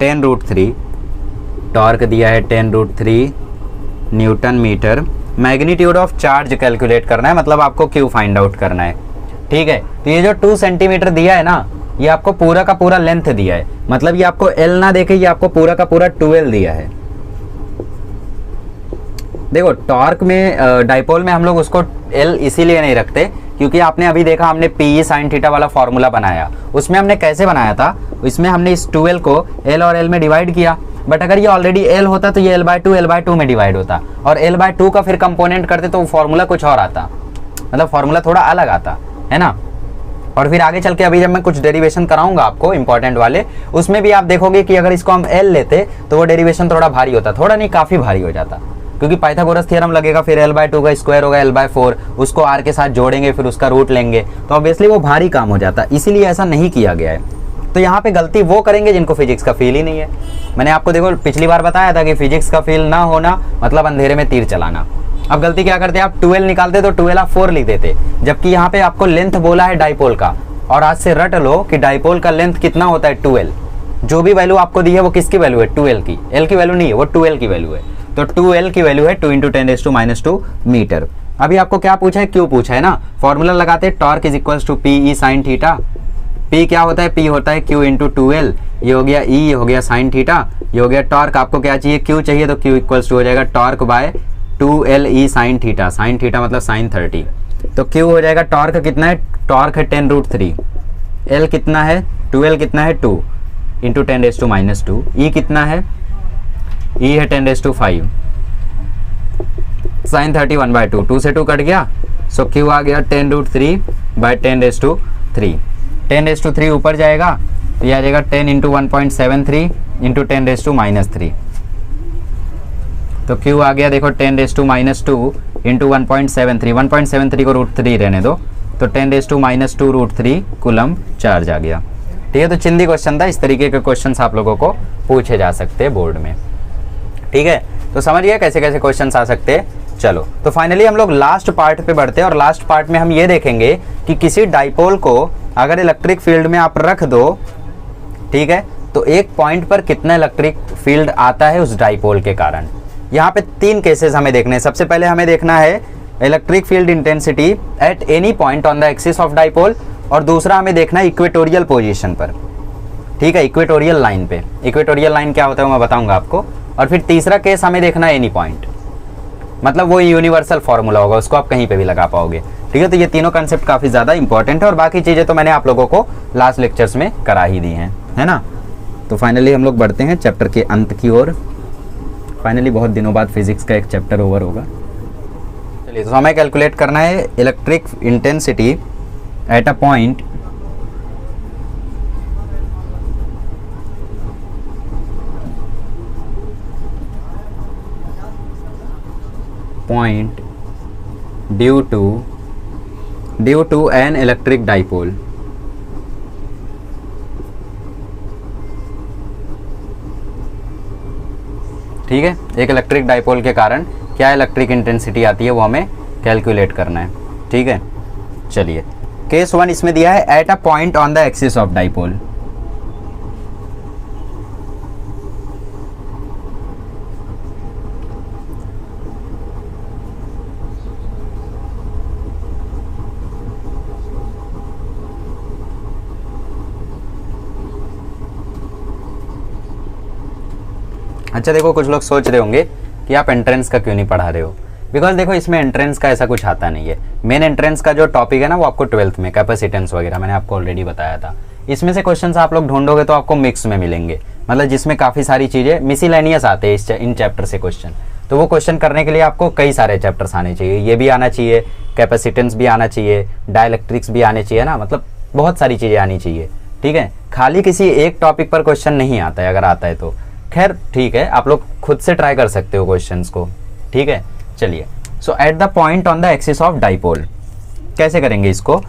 10√3, टॉर्क दिया है 10√3 newton metre. Magnitude of charge calculate करना है, मतलब आपको क्यू फाइंड आउट करना है। ठीक है, तो ये जो 2 सेंटीमीटर दिया है ना, ये आपको पूरा का पूरा लेंथ दिया है, मतलब ये आपको एल ना देखे, ये आपको पूरा का पूरा 12 दिया है। देखो टॉर्क में डाइपोल में हम लोग उसको एल इसीलिए नहीं रखते क्योंकि आपने अभी देखा हमने PE sin थीटा वाला फॉर्मूला बनाया, उसमें हमने कैसे बनाया था, इसमें हमने इस 12 को L और L में डिवाइड किया। बट अगर ये ऑलरेडी L होता तो ये L/2 में डिवाइड होता, और L/2 का फिर कंपोनेंट करते तो फॉर्मूला कुछ और आता, मतलब फॉर्मूला थोड़ा अलग आता, है ना। और फिर आगे चल के अभी जब मैं कुछ डेरिवेशन कराऊंगा आपको इंपॉर्टेंट वाले, उसमें भी आप देखोगे कि अगर इसको हम L लेते तो वो डेरिवेशन थोड़ा भारी होता, थोड़ा नहीं काफ़ी भारी हो जाता, क्योंकि पाइथागोरस थ्योरम लगेगा, फिर L/2 का स्क्वायर होगा L/4, उसको R के साथ जोड़ेंगे, फिर उसका रूट लेंगे, तो ऑब्वियसली वो भारी काम हो जाता, इसीलिए ऐसा नहीं किया गया है। तो यहाँ पे गलती वो करेंगे जिनको फिजिक्स का फील ही नहीं है। मैंने आपको देखो पिछली बार बताया था कि फिजिक्स का फील ना होना मतलब अंधेरे में तीर चलाना। अब गलती क्या करते हैं, आप 12 निकालते तो 12 आप 4 लिख देते, जबकि यहाँ पे आपको लेंथ बोला है डाइपोल का, और आज से रट लो कि डाइपोल का लेंथ कितना होता है 12। जो भी वैल्यू आपको दी है वो किसकी वैल्यू है, 12 की, एल की वैल्यू नहीं है, वो 12 की वैल्यू है। तो 2L की वैल्यू है 2 × 10⁻² मीटर। अभी आपको क्या पूछा है, क्यों पूछा है ना, फॉर्मूला लगाते torque is equals to PE sin theta, P क्या होता है? P होता है Q इंटू 2L, ये हो गया E, ये हो गया साइन थीटा, ये हो गया टॉर्क। आपको क्या चाहिए? Q चाहिए, तो Q इक्वल्स टू हो जाएगा torque bye 2L E sine theta, sine theta मतलब साइन 30। तो Q हो जाएगा, टॉर्क कितना है? टॉर्क है 10√3, L कितना है? 2L कितना है? 2 इंटू 10⁻²। E कितना है? E है 10⁵, साइन 30 1/2, 2 से 2 कट गया, सो Q आ गया 10√3 बाय 10⁻3। 10⁻3 ऊपर जाएगा तो ये आ जाएगा 10 इंटू 1.73 इंटू 10⁻³ तो Q आ गया देखो 10⁻² इंटू 1.73, 1.73 को √3 रहने दो, तो 10⁻² √3 कूलम चार्ज आ गया। ठीक है, तो चिंदी क्वेश्चन था। इस तरीके के क्वेश्चन आप लोगों को पूछे जा सकते हैं बोर्ड में। ठीक है, तो समझिए कैसे कैसे क्वेश्चन आ सकते हैं। चलो, तो फाइनली हम लोग लास्ट पार्ट पे बढ़ते हैं, और लास्ट पार्ट में हम ये देखेंगे कि किसी डाइपोल को अगर इलेक्ट्रिक फील्ड में आप रख दो, ठीक है, तो एक पॉइंट पर कितना इलेक्ट्रिक फील्ड आता है उस डाइपोल के कारण। यहाँ पे 3 केसेस हमें देखने हैं। सबसे पहले हमें देखना है electric field intensity at any point on the axis of dipole, और दूसरा हमें देखना है इक्वेटोरियल पोजीशन पर। ठीक है, इक्वेटोरियल लाइन पे। इक्वेटोरियल लाइन क्या होता है मैं बताऊंगा आपको। और फिर तीसरा केस हमें देखना है एनी पॉइंट, मतलब वो यूनिवर्सल फॉर्मूला होगा, उसको आप कहीं पे भी लगा पाओगे। ठीक है, तो ये तीनों कंसेप्ट काफ़ी ज़्यादा इंपॉर्टेंट है, और बाकी चीज़ें तो मैंने आप लोगों को लास्ट लेक्चर्स में करा ही दी हैं, है ना। तो फाइनली हम लोग बढ़ते हैं चैप्टर के अंत की ओर। फाइनली बहुत दिनों बाद फिजिक्स का एक चैप्टर ओवर होगा। चलिए, तो हमें कैलकुलेट करना है electric intensity at a point due to an electric dipole. ठीक है, एक इलेक्ट्रिक डाइपोल के कारण क्या इलेक्ट्रिक इंटेंसिटी आती है वो हमें कैलकुलेट करना है। ठीक है, चलिए, केस 1 इसमें दिया है eight a point on the axis of dipole. अच्छा देखो, कुछ लोग सोच रहे होंगे कि आप एंट्रेंस का क्यों नहीं पढ़ा रहे हो। बिकॉज देखो, इसमें एंट्रेंस का ऐसा कुछ आता नहीं है। मेन एंट्रेंस का जो टॉपिक है ना, वो आपको 12th में कैपेसिटेंस वगैरह मैंने आपको ऑलरेडी बताया था। इसमें से क्वेश्चंस आप लोग ढूंढोगे तो आपको मिक्स में मिलेंगे, मतलब जिसमें काफ़ी सारी चीज़ें मिसलेनियस आते हैं इन चैप्टर से क्वेश्चन। तो वो क्वेश्चन करने के लिए आपको कई सारे चैप्टर्स आने चाहिए। ये भी आना चाहिए, कैपेसिटेंस भी आना चाहिए, डाइलेक्ट्रिक्स भी आने चाहिए ना, मतलब बहुत सारी चीज़ें आनी चाहिए। ठीक है, खाली किसी एक टॉपिक पर क्वेश्चन नहीं आता है, अगर आता है तो खैर ठीक है, आप लोग खुद से ट्राई कर सकते हो क्वेश्चंस को। ठीक है, चलिए, so at the point on the axis of dipole कैसे करेंगे इसको।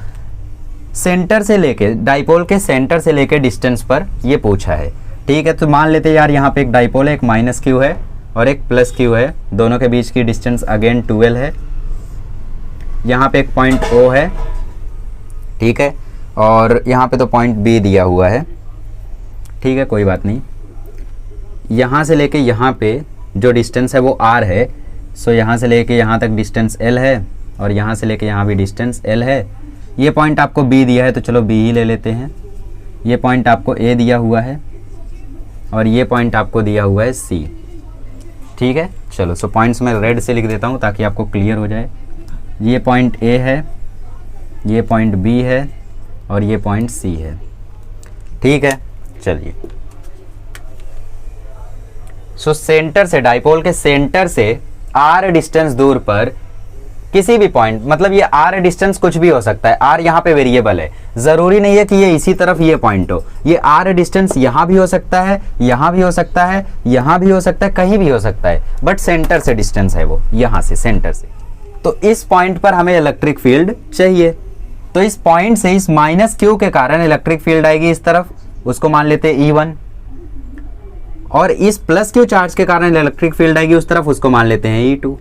सेंटर से लेके, डाइपोल के सेंटर से लेके डिस्टेंस पर ये पूछा है। ठीक है, तो मान लेते यार यहाँ पे एक डाइपोल है, एक -q है और एक +q है, दोनों के बीच की डिस्टेंस अगेन 2L है। यहाँ पे एक पॉइंट O है, ठीक है, और यहाँ पे तो पॉइंट B दिया हुआ है। ठीक है, कोई बात नहीं। यहाँ से लेके यहाँ पे जो डिस्टेंस है वो R है, सो यहाँ से लेके यहाँ तक डिस्टेंस L है, और यहाँ से लेके यहाँ भी डिस्टेंस L है। ये पॉइंट आपको B दिया है तो चलो B ही ले लेते हैं। ये पॉइंट आपको A दिया हुआ है, और ये पॉइंट आपको दिया हुआ है C। ठीक है, चलो, सो पॉइंट्स मैं रेड से लिख देता हूँ ताकि आपको क्लियर हो जाए। ये पॉइंट A है, ये पॉइंट B है, और ये पॉइंट C है। ठीक है, चलिए, सो सेंटर से, डाइपोल के सेंटर से R डिस्टेंस दूर पर किसी भी पॉइंट, मतलब ये R डिस्टेंस कुछ भी हो सकता है। R यहाँ पे वेरिएबल है, जरूरी नहीं है कि ये इसी तरफ ये पॉइंट हो। ये R डिस्टेंस यहाँ भी हो सकता है, यहाँ भी हो सकता है, यहाँ भी हो सकता है, कहीं भी हो सकता है, बट सेंटर से डिस्टेंस है वो, यहाँ से सेंटर से। तो इस पॉइंट पर हमें इलेक्ट्रिक फील्ड चाहिए, तो इस पॉइंट से इस -q के कारण इलेक्ट्रिक फील्ड आएगी इस तरफ, उसको मान लेते हैं E1, और इस +q चार्ज के कारण इलेक्ट्रिक फील्ड आएगी उस तरफ, उसको मान लेते हैं E2।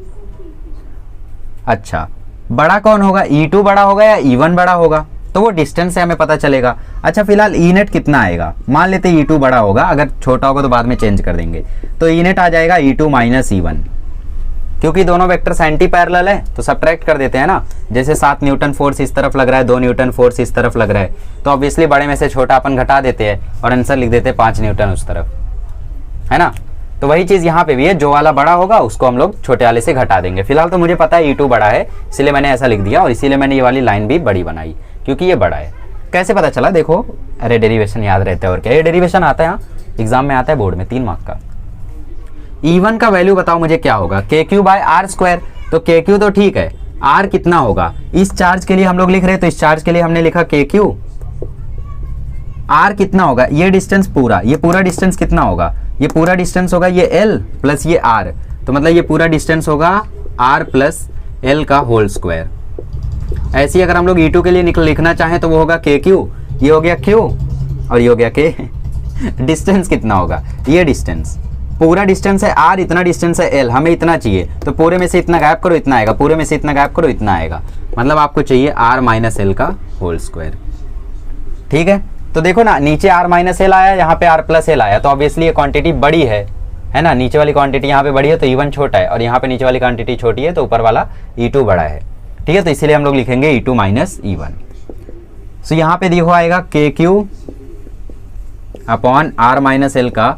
अच्छा, बड़ा कौन होगा, E2 बड़ा होगा या E1 बड़ा होगा, तो वो डिस्टेंस से हमें पता चलेगा। अच्छा, फिलहाल E नेट कितना आएगा, मान लेते हैं E2 बड़ा होगा, अगर छोटा होगा तो बाद में चेंज कर देंगे, तो E नेट आ जाएगा E2 - E1। क्योंकि दोनों वेक्टर्स एंटी पैरेलल है तो सब्ट्रैक्ट कर देते हैं ना। जैसे 7 न्यूटन फोर्स इस तरफ लग रहा है, 2 न्यूटन फोर्स इस तरफ लग रहा है, तो ऑब्वियसली बड़े में से छोटा अपन घटा देते हैं और आंसर लिख देते हैं 5 न्यूटन उस तरफ, है ना। तो वही चीज़ यहाँ पे भी है, जो वाला बड़ा होगा उसको हम लोग छोटे वाले से घटा देंगे। फिलहाल तो मुझे पता है E2 बड़ा है, इसीलिए मैंने ऐसा लिख दिया और इसीलिए मैंने ये वाली लाइन भी बड़ी बनाई क्योंकि ये बड़ा है। कैसे पता चला? देखो, अरे डेरिवेशन याद रहता है और क्या, ये डेरिवेशन आता है, एग्जाम में आता है बोर्ड में 3 मार्क का। E1 का वैल्यू बताओ मुझे क्या होगा, KQ बाय आर स्क्वायर। तो KQ तो ठीक है, R कितना होगा? इस चार्ज के लिए हम लोग लिख रहे हैं तो इस चार्ज के लिए हमने लिखा KQ। R कितना होगा? ये डिस्टेंस पूरा, ये पूरा डिस्टेंस कितना होगा? ये पूरा डिस्टेंस होगा ये L प्लस ये R, तो मतलब ये पूरा डिस्टेंस होगा R प्लस L का होल स्क्वायर। ऐसे ही अगर हम लोग E2 के लिए लिखना चाहें तो वो होगा KQ, ये हो गया Q और ये हो गया K। डिस्टेंस कितना होगा? ये डिस्टेंस, पूरा डिस्टेंस है R, इतना डिस्टेंस है L, हमें इतना चाहिए तो पूरे में से इतना गायब करो इतना आएगा, पूरे में से इतना गायब करो इतना आएगा, मतलब आपको चाहिए R माइनस L का होल स्क्वायर। ठीक है, तो देखो ना, नीचे R माइनस L आया, यहाँ पे R प्लस L आया, तो ऑब्वियसली ये क्वांटिटी बड़ी है ना। नीचे वाली क्वांटिटी यहाँ पे बड़ी है तो E1 छोटा है और यहाँ पे नीचे वाली क्वांटिटी छोटी है तो ऊपर वाला E2 बड़ा है। ठीक है, तो इसीलिए हम लोग लिखेंगे E2 माइनस E1। सो यहाँ पे देखो आएगा KQ upon R minus L का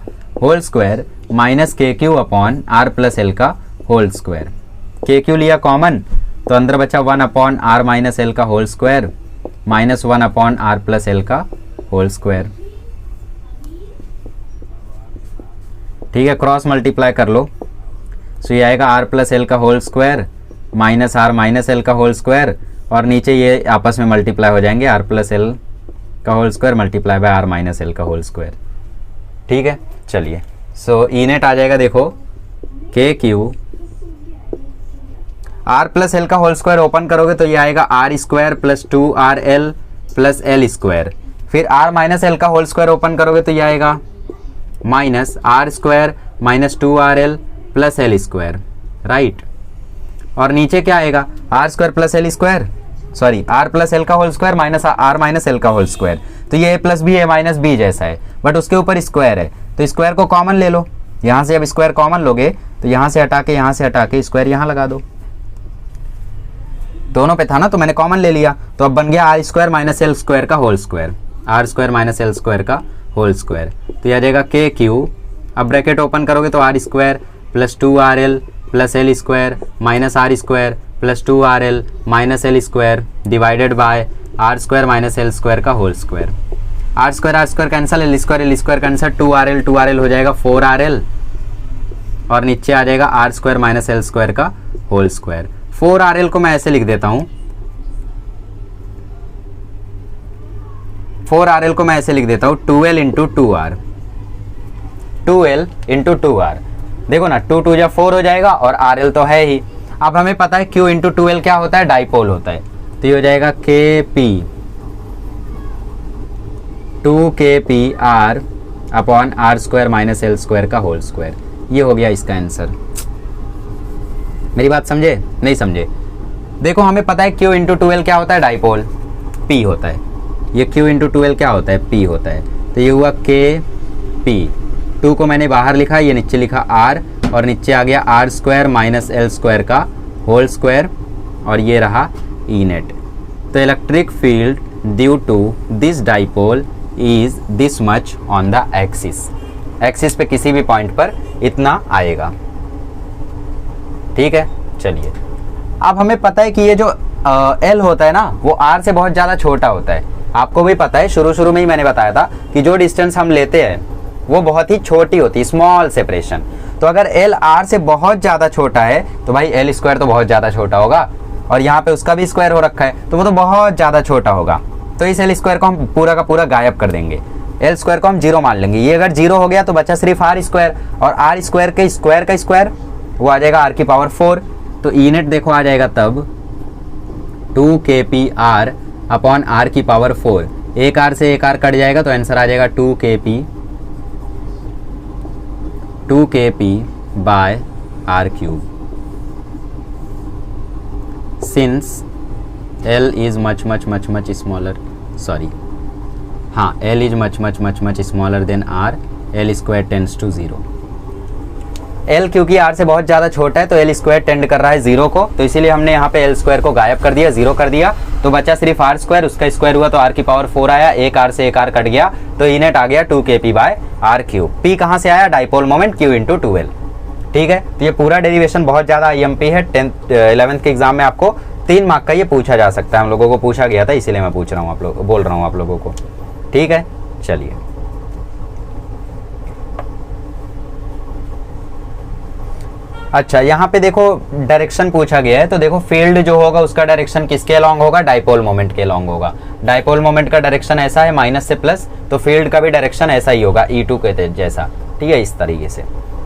whole square minus KQ upon R plus L का होल स्क्वायर। KQ लिया कॉमन तो अंदर बचा 1 अपॉन R माइनस L का whole square minus 1 upon R plus L का होल स्क्वायर। ठीक है, क्रॉस मल्टीप्लाई कर लो, सो ये आएगा R प्लस L का whole square minus R minus L का होल स्क्वायर और नीचे ये आपस में मल्टीप्लाई हो जाएंगे, R प्लस L का whole square multiply by R minus L का होल स्क्वायर। ठीक है, चलिए, सो ई नेट आ जाएगा, देखो KQ R प्लस L का होल स्क्वायर ओपन करोगे तो ये आएगा R square plus 2RL plus L square. फिर R माइनस L का होल स्क्वायर ओपन करोगे तो ये आएगा minus R square minus 2RL plus L square, right. और नीचे क्या आएगा? R square plus L square, sorry R plus L का whole square minus R minus L का होल स्क्वायर। तो ये A plus B A minus B जैसा है बट उसके ऊपर स्क्वायर है, तो स्क्वायर को कॉमन ले लो। यहाँ से अब स्क्वायर कॉमन लोगे तो यहाँ से हटा के स्क्वायर यहाँ लगा दो, दोनों पे था ना तो मैंने कॉमन ले लिया, तो अब बन गया R square minus L square का whole square, R square minus L square का होल स्क्वायर। तो यह आ जाएगा KQ, अब ब्रैकेट ओपन करोगे तो R square plus 2RL plus L square minus R square plus 2RL minus L square divided by R square minus L square का whole square. R square cancel, L square cancel, 2RL हो जाएगा 4RL और नीचे आ जाएगा R square minus L square का whole square. 4RL को मैं ऐसे लिख देता हूं, 4RL को मैं ऐसे लिख देता हूं 2L into 2R, 2L into 2R। देखो ना, 2 2 जा 4 हो जाएगा और RL तो है ही। अब हमें पता है Q इंटू 2L क्या होता है? डाइपोल होता है, तो ये हो जाएगा KP 2KPR upon R square minus L square का होल स्क्वायर। ये हो गया इसका आंसर। मेरी बात समझे? नहीं समझे? देखो, हमें पता है Q इंटू 2L क्या होता है? डाइपोल, P होता है। ये Q इंटू 2L क्या होता है? P होता है। तो ये हुआ KP, 2 को मैंने बाहर लिखा, ये नीचे लिखा R और नीचे आ गया R square minus L square का होल स्क्वायर और ये रहा E नेट। तो electric field due to this dipole is this much on the axis, axis पे किसी भी पॉइंट पर इतना आएगा। ठीक है, चलिए, अब हमें पता है कि ये जो L होता है ना वो R से बहुत ज़्यादा छोटा होता है। आपको भी पता है, शुरू में ही मैंने बताया था कि जो डिस्टेंस हम लेते हैं वो बहुत ही छोटी होती है, स्मॉल सेपरेशन। तो अगर L R से बहुत ज़्यादा छोटा है तो भाई L स्क्वायर तो बहुत ज़्यादा छोटा होगा और यहाँ पे उसका भी स्क्वायर हो रखा है तो वो तो बहुत ज़्यादा छोटा होगा। तो इस L स्क्वायर को हम पूरा का पूरा गायब कर देंगे, L स्क्वायर को हम 0 मान लेंगे। ये अगर 0 हो गया तो बचा सिर्फ R स्क्वायर और R स्क्वायर के स्क्वायर का स्क्वायर वो आ जाएगा R की पावर 4। तो ई नेट देखो आ जाएगा तब 2KPR अपॉन R की पावर 4। एक R से एक R कट जाएगा तो आंसर आ जाएगा 2KP by R cube. Since L is much smaller, sorry हाँ, L is much smaller than R, L square tends to 0। L क्योंकि आर से बहुत ज़्यादा छोटा है तो एल स्क्वायर टेंड कर रहा है जीरो को, तो इसीलिए हमने यहाँ पे एल स्क्वायर को गायब कर दिया, जीरो कर दिया, तो बचा सिर्फ आर स्क्वायर, उसका स्क्वायर हुआ तो आर की पावर 4 आया, एक आर से एक आर कट गया, तो ई नेट आ गया 2kp bye are cube. P कहाँ से आया, dipole moment Q into 2l। ठीक है, तो ये पूरा डेरिवेशन बहुत ज़्यादा IMP है, 11th के एग्जाम में आपको 3 मार्क का ये पूछा जा सकता है, हम लोगों को पूछा गया था, इसीलिए मैं पूछ रहा हूँ, आप लोग बोल रहा हूँ आप लोगों को। ठीक है, चलिए अच्छा, यहाँ पे देखो डायरेक्शन पूछा गया है, तो देखो फील्ड जो होगा उसका डायरेक्शन किसके अलोंग होगा, डाइपोल मोमेंट के अलोंग होगा। डाइपोल मोमेंट का डायरेक्शन ऐसा है माइनस से प्लस, तो फील्ड का भी डायरेक्शन ऐसा ही होगा E2 के जैसा। ठीक है, इस तरीके से।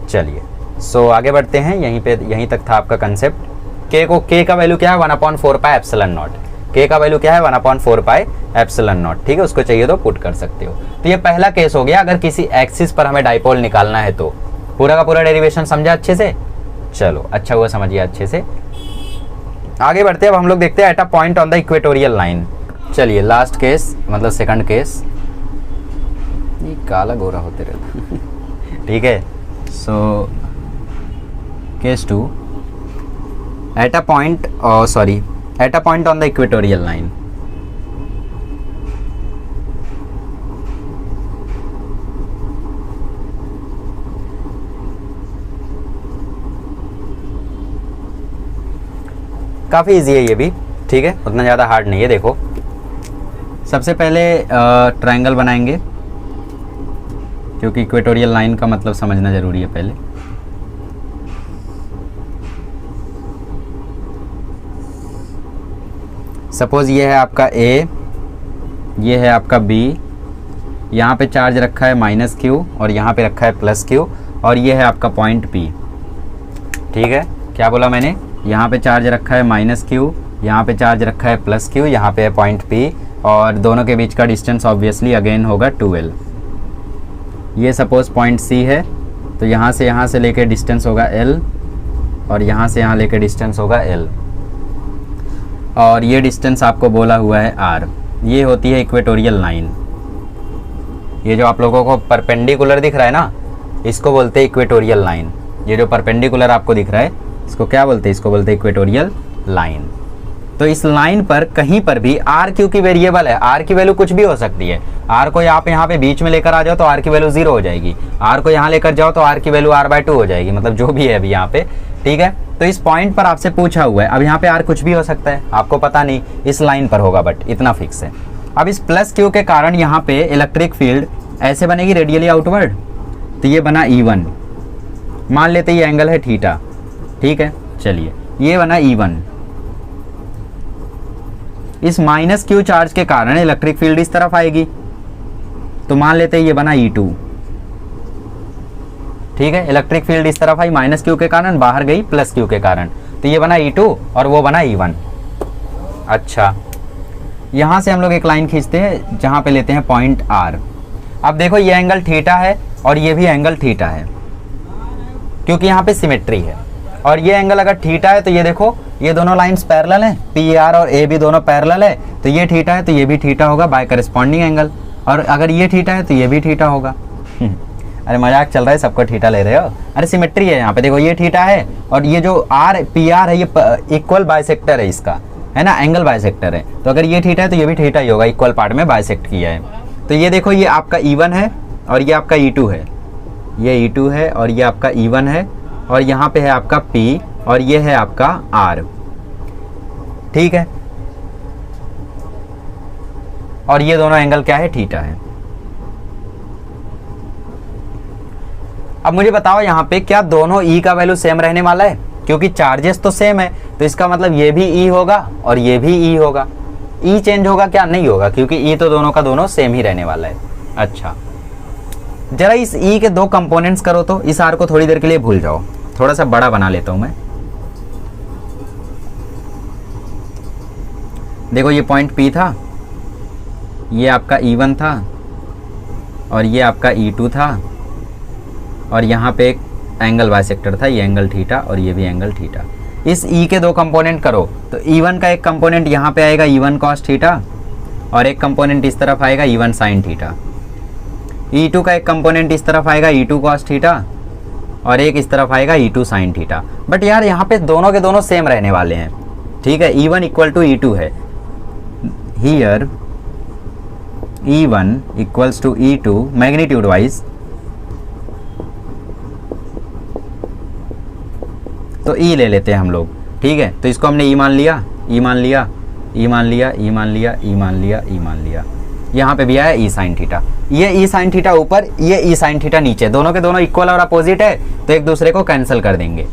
चलिए सो आगे बढ़ते हैं, यहीं तक था आपका कंसेप्ट। के का वैल्यू क्या है 1/4 पाई एप्सिलॉन नॉट। के का वैल्यू क्या है 1/4 पाई एप्सिलॉन नॉट। ठीक है, उसको चाहिए तो पुट कर सकते हो। तो ये पहला केस हो गया, अगर किसी एक्सिस पर हमें डाइपोल निकालना है तो। पूरा का पूरा डेरिवेशन समझा अच्छे से, चलो अच्छा हुआ समझिए अच्छे से। आगे बढ़ते हैं, अब हम लोग देखते हैं eight a point on the equatorial line. चलिए लास्ट केस, मतलब सेकंड केस, ये काला गोरा होते रहता। ठीक है, so case 2, eight a point on the equatorial line. काफ़ी इजी है ये भी। ठीक है, उतना ज़्यादा हार्ड नहीं है। देखो सबसे पहले ट्रायंगल बनाएंगे, क्योंकि इक्वेटोरियल लाइन का मतलब समझना ज़रूरी है पहले। सपोज ये है आपका A, ये है आपका B, यहाँ पे चार्ज रखा है -Q और यहाँ पे रखा है +Q, और ये है आपका पॉइंट P। ठीक है, क्या बोला मैंने, यहाँ पे चार्ज रखा है -Q, यहाँ पे चार्ज रखा है +Q, यहाँ पे है पॉइंट P, और दोनों के बीच का डिस्टेंस ऑब्वियसली अगेन होगा 2l। ये सपोज पॉइंट C है, तो यहाँ से लेके डिस्टेंस होगा l, और यहाँ से यहाँ लेके डिस्टेंस होगा l, और ये डिस्टेंस आपको बोला हुआ है r। ये होती है इक्वेटोरियल लाइन। ये जो आप लोगों को परपेंडिकुलर दिख रहा है ना, इसको बोलते हैं इक्वेटोरियल लाइन। ये जो परपेंडिकुलर आपको दिख रहा है, इसको क्या बोलते हैं, इसको बोलते हैं इक्वेटोरियल लाइन। तो इस लाइन पर कहीं पर भी आर क्यू की वेरिएबल है, आर की वैल्यू कुछ भी हो सकती है। आर को आप यहाँ पे बीच में लेकर आ जाओ तो आर की वैल्यू 0 हो जाएगी, आर को यहाँ लेकर जाओ तो आर की वैल्यू r/2 हो जाएगी, मतलब जो भी है अभी यहाँ पे। ठीक है, तो इस पॉइंट पर आपसे पूछा हुआ है, अब यहाँ पे आर कुछ भी हो सकता है, आपको पता नहीं, इस लाइन पर होगा, बट इतना फिक्स है। अब इस +Q के कारण यहाँ पे इलेक्ट्रिक फील्ड ऐसे बनेगी रेडियली आउटवर्ड, तो ये बना E1। मान लेते ये एंगल है थीटा। ठीक है, चलिए ये बना E1। इस -Q चार्ज के कारण इलेक्ट्रिक फील्ड इस तरफ आएगी, तो मान लेते हैं ये बना E2। ठीक है, इलेक्ट्रिक फील्ड इस तरफ आई -Q के कारण, बाहर गई +Q के कारण, तो ये बना E2 और वो बना E1। अच्छा, यहां से हम लोग एक लाइन खींचते हैं जहां पे लेते हैं पॉइंट R। अब देखो ये एंगल थीटा है और ये भी एंगल थीटा है, क्योंकि यहाँ पे सिमेट्री है। और ये एंगल अगर थीटा है तो ये देखो ये दोनों लाइंस पैरेलल हैं, PR और AB दोनों पैरेलल है, तो ये थीटा है तो ये भी थीटा होगा बाय करस्पॉन्डिंग एंगल, और अगर ये थीटा है तो ये भी थीटा होगा। अरे मजाक चल रहा है, सबको थीटा ले रहे हो, अरे सिमेट्री है यहाँ पे। देखो ये थीटा है और ये जो PR है ये इक्वल बाइसेक्टर है इसका, है ना, एंगल बाइसेक्टर है, तो अगर ये थीटा है तो ये भी थीटा ही होगा, इक्वल पार्ट में बाइसेक्ट किया है। तो ये देखो ये आपका E1 है और ये आपका E2 है, ये E2 है और ये आपका E1 है, और यहाँ पे है आपका P और ये है आपका R। ठीक है, और ये दोनों एंगल क्या है, थीटा है। अब मुझे बताओ यहाँ पे क्या दोनों E का वैल्यू सेम रहने वाला है, क्योंकि चार्जेस तो सेम है, तो इसका मतलब ये भी E होगा और ये भी E होगा। E चेंज होगा क्या, नहीं होगा, क्योंकि E तो दोनों का दोनों सेम ही रहने वाला है। अच्छा, जरा इस E के 2 कंपोनेंट्स करो, तो इस R को थोड़ी देर के लिए भूल जाओ, थोड़ा सा बड़ा बना लेता हूं मैं। देखो ये पॉइंट P था, ये आपका E1 था, और ये आपका E2 था, और यहाँ पे एक एंगल बाइसेक्टर था, ये एंगल थीटा और ये भी एंगल थीटा। इस E के 2 कंपोनेंट करो तो E1 का एक कंपोनेंट यहाँ पे आएगा E1 cos थीटा, और एक कंपोनेंट इस तरफ आएगा E1 sin थीटा। E2 का एक कंपोनेंट इस तरफ आएगा E2 cos थीटा, और एक इस तरफ आएगा E2 साइन थीटा। बट यार यहाँ पे दोनों के दोनों सेम रहने वाले हैं, ठीक है, E1 इक्वल टू E2 है, here E1 equals to E2 magnitude wise, तो E ले लेते हैं हम लोग, ठीक है। तो इसको हमने E मान लिया, E मान लिया, E मान लिया, E मान लिया, E मान लिया, E मान लिया। यहाँ पे भी आया E साइन थीटा, ये E साइन थीटा ऊपर, ये E साइन थीटा नीचे, दोनों के दोनों इक्वल और अपोजिट है तो एक दूसरे को कैंसिल कर देंगे।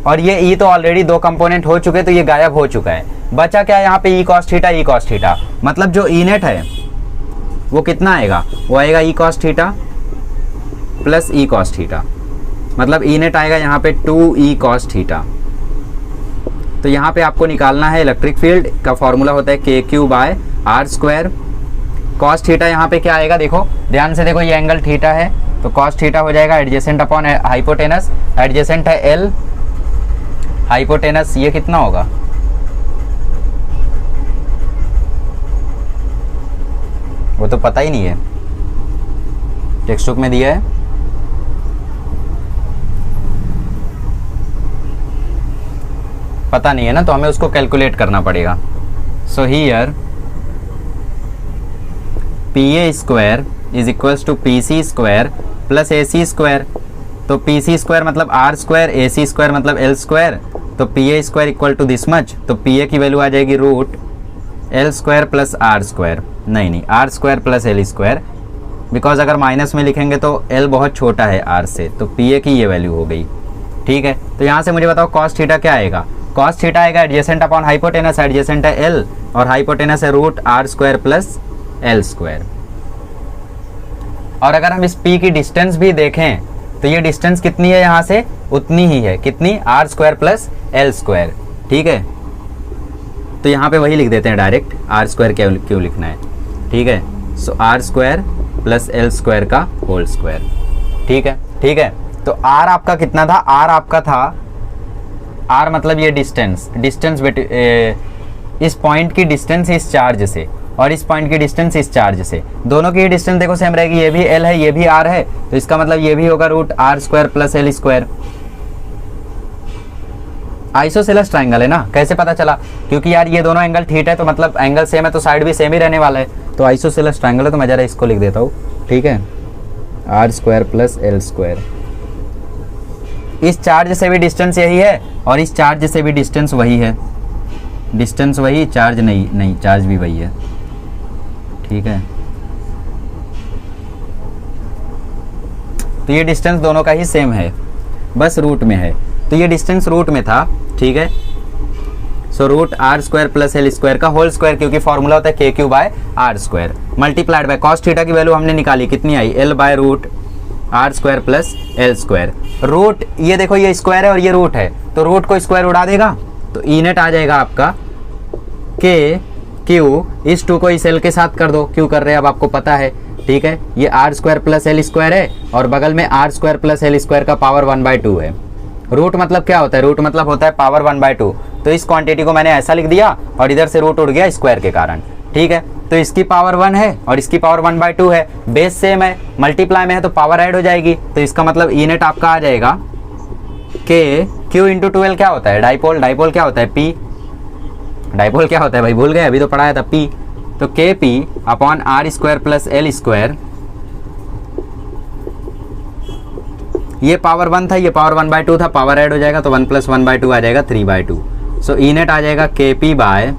और ये E तो ऑलरेडी दो कंपोनेंट हो चुके तो ये गायब हो चुका है। बचा क्या यहाँ पे E cos theta, E cos theta, मतलब जो E नेट है वो कितना आएगा, वो आएगा E cos theta plus E cos theta, मतलब E नेट आएगा यहाँ पे 2E cos थीटा। तो यहाँ पे आपको निकालना है इलेक्ट्रिक फील्ड का फॉर्मूला होता है KQ by R square. cos theta यहाँ पे क्या आएगा, देखो ध्यान से देखो, ये एंगल थीटा है तो cos थीटा हो जाएगा एडजेसेंट अपॉन हाइपोटेनस, एडजेसेंट है L, हाइपोटेनस ये कितना होगा, वो तो पता ही नहीं है, टेक्स्ट बुक में दिया है, पता नहीं है ना, तो हमें उसको कैलकुलेट करना पड़ेगा। So here PA square is equals to PC square plus AC square, तो PC स्क्वायर मतलब R स्क्वायर, AC स्क्वायर मतलब L स्क्वायर, तो PA square equal to this much, तो PA की वैल्यू आ जाएगी root L square plus R square, नहीं R square plus L square, because अगर माइनस में लिखेंगे तो L बहुत छोटा है R से, तो PA की ये वैल्यू हो गई, ठीक है। तो यहाँ से मुझे बताओ cos थीटा क्या आएगा, cos थीटा आएगा एडजेसेंट अपॉन हाइपोटेनस, एडजेसेंट है L और हाइपोटेनस है root R square plus L square. और अगर हम इस P की डिस्टेंस भी देखें तो ये डिस्टेंस कितनी है यहाँ से, उतनी ही है, कितनी, R square plus L square, ठीक है। तो यहाँ पे वही लिख देते हैं डायरेक्ट, R स्क्वायर क्यों लिखना है, ठीक है। सो R square plus L square का होल स्क्वायर, ठीक है, ठीक है। तो R आपका कितना था, R आपका था, R मतलब ये डिस्टेंस, इस पॉइंट की डिस्टेंस इस चार्ज से और इस पॉइंट की डिस्टेंस इस चार्ज से, दोनों की डिस्टेंस देखो सेम रहेगी, ये भी L है ये भी R है, तो इसका मतलब ये भी होगा root R square plus L square. Isosceles triangle है ना, कैसे पता चला, क्योंकि यार ये दोनों एंगल थीटा है तो मतलब एंगल सेम है तो साइड भी सेम ही रहने वाला है, तो आइसोसेलेस ट्राइंगल है। तो मैं जरा इसको लिख देता हूँ, ठीक है, R square plus L square, इस चार्ज से भी डिस्टेंस यही है और इस चार्ज से भी डिस्टेंस वही है, डिस्टेंस वही, चार्ज नहीं चार्ज भी वही है, ठीक है। तो ये डिस्टेंस दोनों का ही सेम है, बस रूट में है, तो ये डिस्टेंस रूट में था, ठीक है। So root R square plus L square का होल स्क्वायर, क्योंकि फॉर्मूला होता है KQ by R square multiplied by cos theta की वैल्यू हमने निकाली, कितनी आई, L by root R square plus L square. Root ये देखो ये स्क्वायर है और ये रूट है, तो रूट को स्क्वायर उड़ा देगा तो E नेट आ जाएगा आपका KQ, इस 2 को इस L के साथ कर दो, क्यों कर रहे हैं अब आपको पता है, ठीक है। ये R square plus L square है और बगल में R square plus L square का पावर 1/2 है। रूट मतलब क्या होता है, रूट मतलब होता है पावर 1/2, तो इस क्वांटिटी को मैंने ऐसा लिख दिया और इधर से रूट उड़ गया स्क्वायर के कारण, ठीक है। तो इसकी पावर 1 है और इसकी पावर 1/2 है, बेस सेम है, मल्टीप्लाई में है तो पावर ऐड हो जाएगी, तो इसका मतलब ई नेट आपका आ जाएगा Q इंटू 12 क्या होता है, डाइपोल, डाइपोल क्या होता है P, डाइपोल क्या होता है भाई भूल गए, अभी तो पढ़ाया था P, तो KP upon R square plus L square, ये पावर 1 था, ये पावर 1/2 था, पावर ऐड हो जाएगा तो 1 + 1/2 आ जाएगा 3/2। सो ई नेट आ जाएगा KP by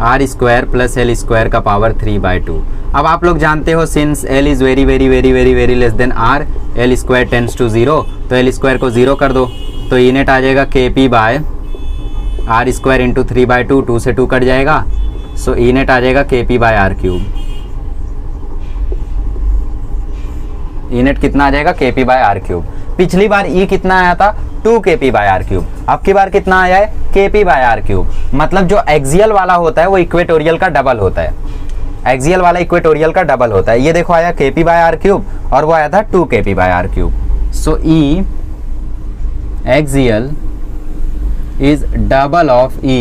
R square plus L square का पावर 3/2। अब आप लोग जानते हो since L is very very very very very less than R, L square tends to 0, तो L स्क्वायर को 0 कर दो, तो ई नेट आ जाएगा KP by R square into 3/2, 2 से 2 कट जाएगा, सो ई नेट आ जाएगा KP by R cube. E net कितना आ जाएगा, KP बाय R क्यूब। पिछली बार E कितना आया था, 2 KP बाय R क्यूब, अब की बार कितना आया है, KP बाय R क्यूब। मतलब जो एक्सियल वाला होता है वो इक्वेटोरियल का डबल होता है, एक्सियल वाला इक्वेटोरियल का डबल होता है। ये देखो आया KP बाय R क्यूब और वो आया था 2 KP by R cube. So E axial is double of E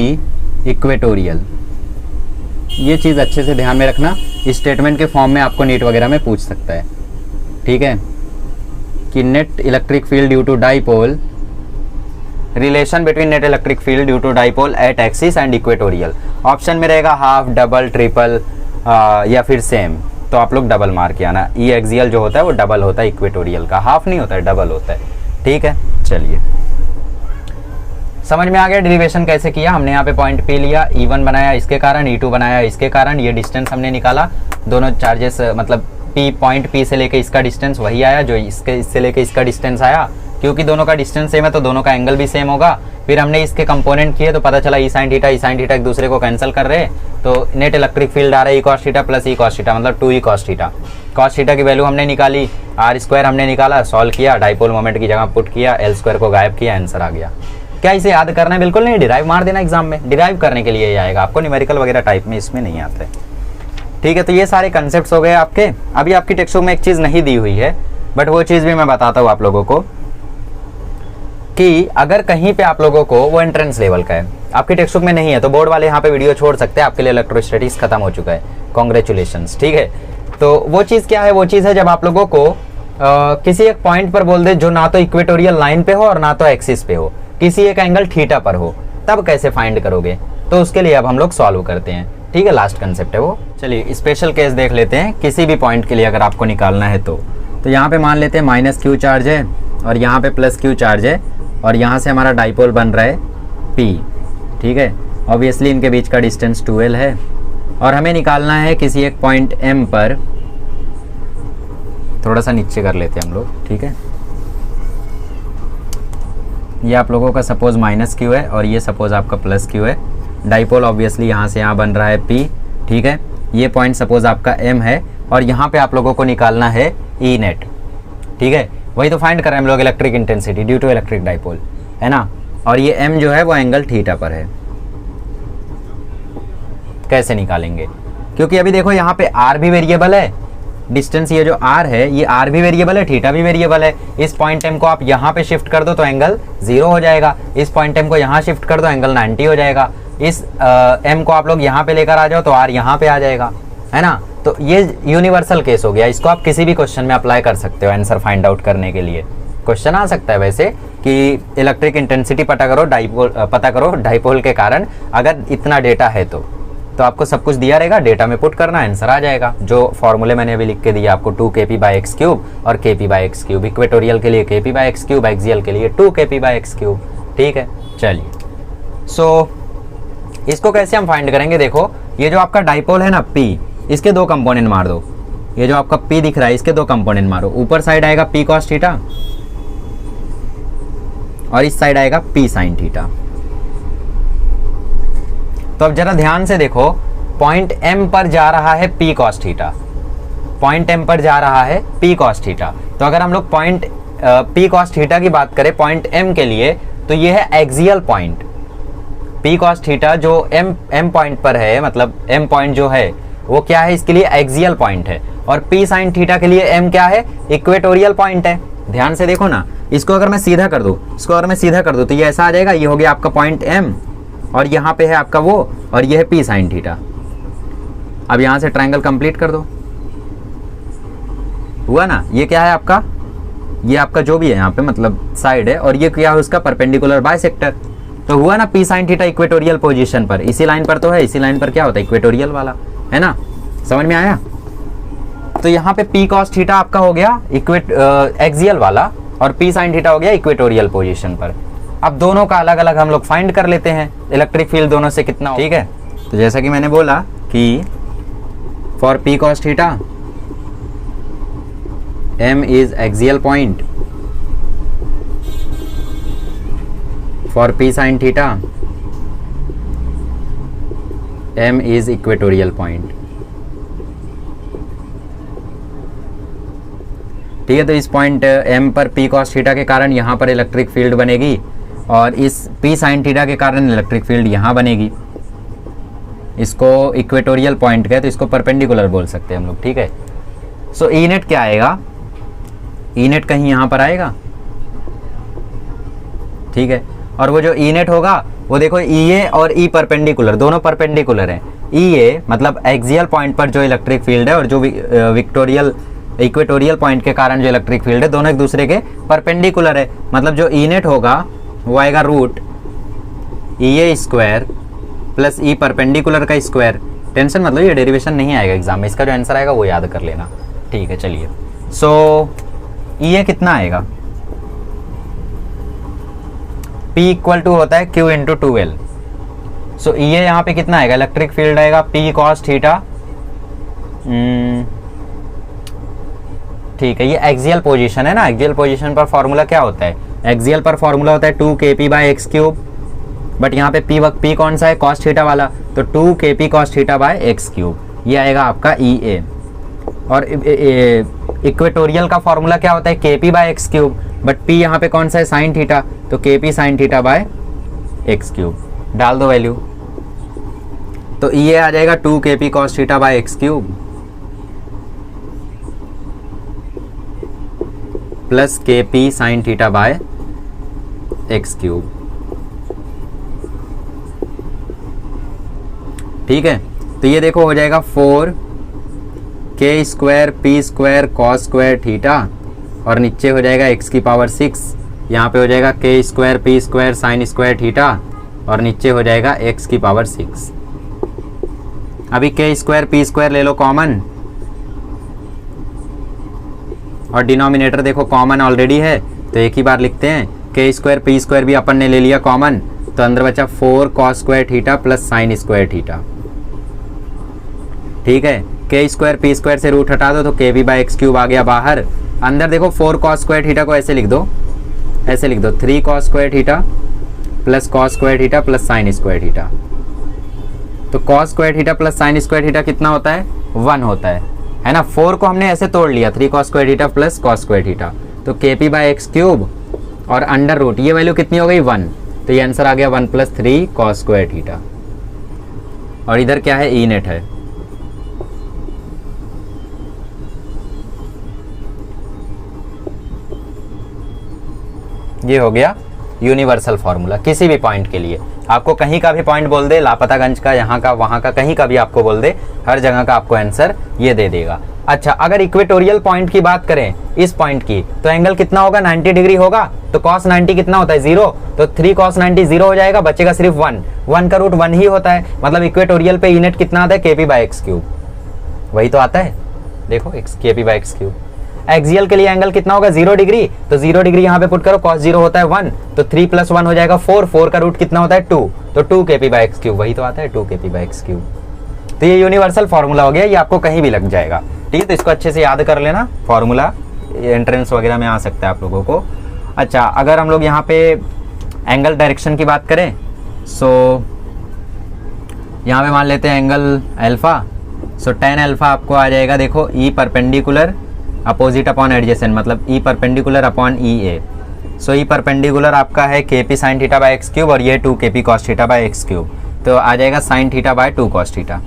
equatorial. ये चीज़ अच्छे से ध्यान में रखना, स्टेटमेंट के फॉर्म में आपको नीट वगैरह में पूछ सकता है, ठीक है। कि net electric field due to dipole, relation between net electric field due to dipole at axis and equatorial. Option में रहेगा हाफ, डबल, ट्रिपल या फिर सेम, तो आप लोग डबल मार के आना। ई एक्सियल जो होता है वो डबल होता है इक्वेटोरियल का, हाफ नहीं होता है, डबल होता है। ठीक है, चलिए समझ में आ गया डेरिवेशन कैसे किया हमने। यहाँ पे पॉइंट पी लिया, E1 बनाया इसके कारण, E2 बनाया इसके कारण, ये डिस्टेंस हमने निकाला, दोनों चार्जेस मतलब पी पॉइंट पी से लेके इसका डिस्टेंस वही आया जो इससे लेके इसका डिस्टेंस आया, क्योंकि दोनों का डिस्टेंस सेम है तो दोनों का एंगल भी सेम होगा। फिर हमने इसके कंपोनेंट किए तो पता चला ई साइन थीटा एक दूसरे को कैंसिल कर रहे, तो नेट इलेक्ट्रिक फील्ड आ रहा है E cos theta plus E cos theta मतलब 2e cos theta. Cos theta की वैल्यू हमने निकाली, आर स्क्वायर हमने निकाला, सॉल्व किया, डाइपोल मोमेंट की जगह पुट किया, एल स्क्वायर को गायब किया, आंसर आ गया। क्या इसे याद करना है? बिल्कुल नहीं, डिराइव मार देना एग्जाम में, डिराइव करने के लिए ही आएगा आपको, न्यूमेरिकल वगैरह टाइप में इसमें नहीं आते। ठीक है, तो ये सारे कंसेप्ट्स हो गए आपके। अभी आपकी टेक्स्ट बुक में एक चीज़ नहीं दी हुई है, बट वो चीज़ भी मैं बताता हूँ आप लोगों को कि अगर कहीं पे आप लोगों को वो एंट्रेंस लेवल का है, आपकी टेक्स्ट बुक में नहीं है, तो बोर्ड वाले यहाँ पे वीडियो छोड़ सकते हैं, आपके लिए इलेक्ट्रोस्टैटिक्स खत्म हो चुका है, कॉन्ग्रेचुलेशंस। ठीक है, तो वो चीज़ क्या है? वो चीज़ है जब आप लोगों को किसी एक पॉइंट पर बोल दे जो ना तो इक्वेटोरियल लाइन पे हो और ना तो एक्सिस पे हो, किसी एक एंगल थीटा पर हो, तब कैसे फाइंड करोगे? तो उसके लिए अब हम लोग सॉल्व करते हैं। ठीक है, लास्ट कंसेप्ट है वो। चलिए स्पेशल केस देख लेते हैं, किसी भी पॉइंट के लिए अगर आपको निकालना है तो यहाँ पे मान लेते हैं माइनस क्यू चार्ज है और यहाँ पे प्लस क्यू चार्ज है और यहाँ से हमारा डाइपोल बन रहा है P। ठीक है, ऑब्वियसली इनके बीच का डिस्टेंस 2L है और हमें निकालना है किसी एक पॉइंट M पर, थोड़ा सा नीचे कर लेते हैं हम लोग। ठीक है, ये आप लोगों का सपोज माइनस क्यू है और ये सपोज आपका प्लस क्यू है। डाइपोल ऑब्वियसली यहाँ से यहाँ बन रहा है P। ठीक है, ये पॉइंट सपोज आपका M है और यहाँ पे आप लोगों को निकालना है E नेट। ठीक है, वही तो फाइंड कर रहे हैं हम लोग, electric intensity due to electric dipole, है ना। और ये M जो है वो एंगल थीटा पर है। कैसे निकालेंगे? क्योंकि अभी देखो यहाँ पे R भी वेरिएबल है, डिस्टेंस ये जो R है ये R भी वेरिएबल है, थीटा भी वेरिएबल है। इस पॉइंट M को आप यहाँ पे शिफ्ट कर दो तो एंगल 0 हो जाएगा, इस पॉइंट M को यहाँ शिफ्ट कर दो एंगल 90 हो जाएगा, इस M को आप लोग यहाँ पे लेकर आ जाओ तो R यहाँ पे आ जाएगा, है ना। तो ये यूनिवर्सल केस हो गया, इसको आप किसी भी क्वेश्चन में अप्लाई कर सकते हो आंसर फाइंड आउट करने के लिए। क्वेश्चन आ सकता है वैसे कि इलेक्ट्रिक इंटेंसिटी पता करो डाइपोल के कारण अगर इतना डेटा है तो आपको सब कुछ दिया रहेगा, डेटा में पुट करना, आंसर आ जाएगा। जो फॉर्मूले मैंने अभी लिख के दिया आपको 2kp/x³ और kp/x³, इक्वेटोरियल के लिए kp/x³, एक्सियल के लिए 2kp/x³। ठीक है, चलिए सो इसको कैसे हम फाइंड करेंगे? देखो ये जो आपका डाइपोल है ना P, इसके दो कंपोनेंट मार दो। ये जो आपका P दिख रहा है इसके दो कंपोनेंट मारो, ऊपर साइड आएगा P cos थीटा और इस साइड आएगा P sin थीटा। तो अब जरा ध्यान से देखो, पॉइंट M पर जा रहा है P cos theta, point M पर जा रहा है P cos थीटा। तो अगर हम लोग पॉइंट P cos थीटा की बात करें पॉइंट M के लिए, तो ये है axial point. P cos theta जो M पॉइंट पर है, मतलब M पॉइंट जो है वो क्या है इसके लिए? एक्सियल पॉइंट है। और P sin थीटा के लिए M क्या है? इक्वेटोरियल पॉइंट है। ध्यान से देखो ना, इसको अगर मैं सीधा कर दूं, तो ये ऐसा आ जाएगा, ये हो गया आपका पॉइंट M और यहाँ पे है आपका वो, और ये है P sin थीटा। अब यहाँ से ट्रायंगल कंप्लीट कर दो, हुआ ना। ये क्या है आपका? ये आपका जो भी है यहाँ पे मतलब साइड है, और ये क्या है उसका? Perpendicular bisector. तो हुआ ना P sin theta equatorial position पर, इसी लाइन पर तो है, इसी लाइन पर क्या होता है? इक्वेटोरियल वाला, है ना। समझ में आया? तो यहाँ पे P cos थीटा आपका हो गया एक्सियल वाला और P sin थीटा हो गया इक्वेटोरियल पोजीशन पर। अब दोनों का अलग अलग हम लोग फाइंड कर लेते हैं, इलेक्ट्रिक फील्ड दोनों से कितना। ठीक है, तो जैसा कि मैंने बोला कि for P cos theta M is axial point, for P sin theta M is equatorial point. ठीक है, तो इस पॉइंट M पर P cos थीटा के कारण यहाँ पर इलेक्ट्रिक फील्ड बनेगी और इस P sin थीटा के कारण इलेक्ट्रिक फील्ड यहाँ बनेगी। इसको इक्वेटोरियल पॉइंट कहे तो इसको परपेंडिकुलर बोल सकते हैं हम लोग। ठीक है, सो E नेट क्या आएगा? E नेट कहीं यहाँ पर आएगा। ठीक है, और वो जो E नेट होगा वो देखो EA और E परपेंडिकुलर, दोनों परपेंडिकुलर हैं। EA मतलब एक्सियल पॉइंट पर जो इलेक्ट्रिक फील्ड है और जो विक्टोरियल इक्वेटोरियल पॉइंट के कारण जो इलेक्ट्रिक फील्ड है दोनों एक दूसरे के परपेंडिकुलर है, मतलब जो ई नेट होगा वो आएगा रूट ई ए स्क्वायर प्लस ई परपेंडिकुलर का स्क्वायर। टेंशन मतलब ये डेरिवेशन नहीं आएगा एग्जाम में, इसका जो आंसर आएगा वो याद कर लेना। ठीक है चलिए, सो ई ए कितना आएगा, P इक्वल टू होता है Q इंटू 2L। सो ई ए यहाँ पे कितना आएगा, इलेक्ट्रिक फील्ड आएगा P कॉस थीटा। ठीक है, ये एक्सियल पोजीशन है ना, एक्सियल पोजीशन पर फॉर्मूला क्या होता है, एक्सियल पर फॉर्मूला होता है 2kp/x³। बट यहाँ पे P कौन सा है, कॉस थीटा वाला, तो 2kp cos θ/x³, ये आएगा आपका ई ए। और इक्वेटोरियल का फॉर्मूला क्या होता है, kp/x³, बट P यहाँ पे कौन सा है, साइन थीटा, तो kp sin θ/x³। डाल दो वैल्यू, तो ये आ जाएगा 2kp cos θ/x³ plus kp sin θ/x³। ठीक है, तो ये देखो हो जाएगा 4k² p² cos² थीटा, और नीचे हो जाएगा x⁻⁶, यहाँ पे हो जाएगा k² p² sin² थीटा, और नीचे हो जाएगा x⁻⁶। अभी k² p² ले लो कॉमन, और डिनोमिनेटर देखो कॉमन ऑलरेडी है तो एक ही बार लिखते हैं, k² p² भी अपन ने ले लिया कॉमन, तो अंदर बचा 4 cos² theta plus sin² theta. ठीक है, k² p² से रूट हटा दो तो kp/x³ आ गया बाहर। अंदर देखो 4 cos² थीटा को ऐसे लिख दो, ऐसे लिख दो 3 cos² theta plus cos² theta plus sin² theta. तो cos² theta plus sin² theta कितना होता है, 1 होता है ना। 4 को हमने ऐसे तोड़ लिया, 3 cos² theta plus cos² theta, तो kp/x³ और अंडर रूट, ये वैल्यू कितनी हो गई 1, तो ये आंसर आ गया 1 + 3 cos² थीटा। और इधर क्या है, ई नेट है। ये हो गया यूनिवर्सल फॉर्मूला किसी भी पॉइंट के लिए। आपको कहीं का भी पॉइंट बोल दे, लापतागंज का, यहाँ का, वहाँ का, कहीं का भी आपको बोल दे, हर जगह का आपको आंसर ये दे देगा। अच्छा, अगर इक्वेटोरियल पॉइंट की बात करें, इस पॉइंट की, तो एंगल कितना होगा, 90 डिग्री होगा, तो cos 90 कितना होता है, 0, तो 3 cos 90 0 हो जाएगा, बचेगा सिर्फ 1 का रूट 1 ही होता है, मतलब इक्वेटोरियल पे ई नेट कितना आता है, kp/x³, वही तो आता है, देखो kp/x³। एक्सियल के लिए एंगल कितना होगा, 0 डिग्री, तो 0 डिग्री यहाँ पे पुट करो, cos 0 होता है 1, तो 3 + 1 हो जाएगा 4 का रूट कितना होता है 2, तो 2 kp/x³, वही तो आता है 2 kp/x³। तो ये यूनिवर्सल फॉर्मूला हो गया, ये आपको कहीं भी लग जाएगा। ठीक है, तो इसको अच्छे से याद कर लेना, फॉर्मूला एंट्रेंस वगैरह में आ सकता है आप लोगों को। अच्छा, अगर हम लोग यहाँ पे एंगल डायरेक्शन की बात करें, सो यहाँ पे मान लेते हैं एंगल अल्फा, सो tan अल्फा आपको आ जाएगा, देखो E perpendicular opposite upon adjacent, मतलब ई परपेंडिकुलर अपॉन ई ए। सो ई परपेंडिकुलर आपका है kp sin θ/x³ और ये 2kp cos θ/x³, तो आ जाएगा sin θ/2 cos θ।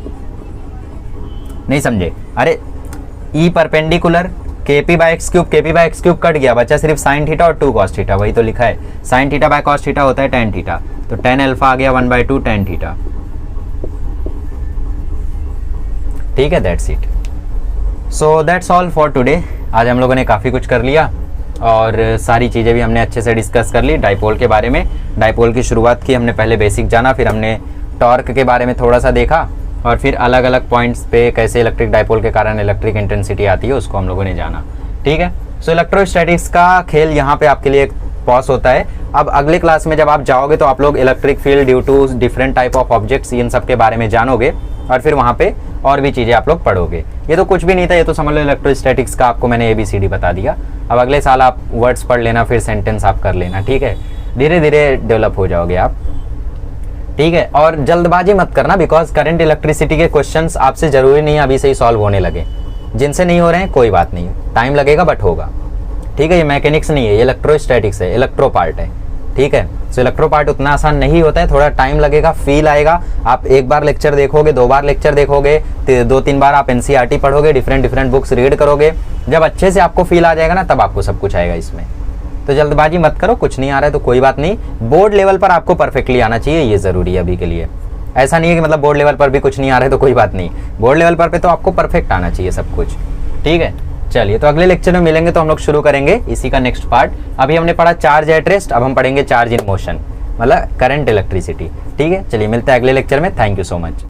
नहीं समझे, अरे E perpendicular kp/x³ kp/x³ cut गया, बचा सिर्फ sin θ और 2 cos θ, वही तो लिखा है, sin θ/cos θ होता है tan θ, तो tan अल्फा आ गया 1/2 tan θ। ठीक है, that's it. So that's all for today. आज हम लोगों ने काफ़ी कुछ कर लिया और सारी चीज़ें भी हमने अच्छे से डिस्कस कर ली। डाइपोल के बारे में, डाइपोल की शुरुआत की हमने, पहले बेसिक जाना, फिर हमने टॉर्क के बारे में थोड़ा सा देखा, और फिर अलग अलग पॉइंट्स पे कैसे इलेक्ट्रिक डाइपोल के कारण इलेक्ट्रिक इंटेंसिटी आती है उसको हम लोगों ने जाना। ठीक है, सो इलेक्ट्रोस्टैटिक्स का खेल यहाँ पे आपके लिए पॉज होता है। अब अगले क्लास में जब आप जाओगे तो आप लोग electric field due to different type of objects, इन सब के बारे में जानोगे, और फिर वहाँ पे और भी चीज़ें आप लोग पढ़ोगे। ये तो कुछ भी नहीं था, ये तो समझ लो इलेक्ट्रोस्टैटिक्स का आपको मैंने ABCD बता दिया। अब अगले साल आप वर्ड्स पढ़ लेना, फिर सेंटेंस आप कर लेना। ठीक है, धीरे धीरे डेवलप हो जाओगे आप। ठीक है, और जल्दबाजी मत करना, बिकॉज करंट इलेक्ट्रिसिटी के क्वेश्चंस आपसे जरूरी नहीं है अभी से ही सॉल्व होने लगे। जिनसे नहीं हो रहे हैं कोई बात नहीं, टाइम लगेगा बट होगा। ठीक है, ये मैकेनिक्स नहीं है, ये इलेक्ट्रोस्टैटिक्स है, इलेक्ट्रो पार्ट है। ठीक है, सो इलेक्ट्रो पार्ट उतना आसान नहीं होता है, थोड़ा टाइम लगेगा, फील आएगा। आप एक बार लेक्चर देखोगे, 2 बार लेक्चर देखोगे, 2-3 बार आप NCERT पढ़ोगे, डिफरेंट बुक्स रीड करोगे, जब अच्छे से आपको फील आ जाएगा ना, तब आपको सब कुछ आएगा इसमें। तो जल्दबाजी मत करो, कुछ नहीं आ रहा है तो कोई बात नहीं, बोर्ड लेवल पर आपको परफेक्टली आना चाहिए, ये ज़रूरी है अभी के लिए। ऐसा नहीं है कि मतलब बोर्ड लेवल पर भी कुछ नहीं आ रहा है तो कोई बात नहीं, बोर्ड लेवल पर पे तो आपको परफेक्ट आना चाहिए सब कुछ। ठीक है, चलिए, तो अगले लेक्चर में मिलेंगे तो हम लोग शुरू करेंगे इसी का नेक्स्ट पार्ट। अभी हमने पढ़ा चार्ज एट रेस्ट, अब हम पढ़ेंगे चार्ज इन मोशन, मतलब करंट इलेक्ट्रिसिटी। ठीक है, चलिए मिलते हैं अगले लेक्चर में। Thank you so much.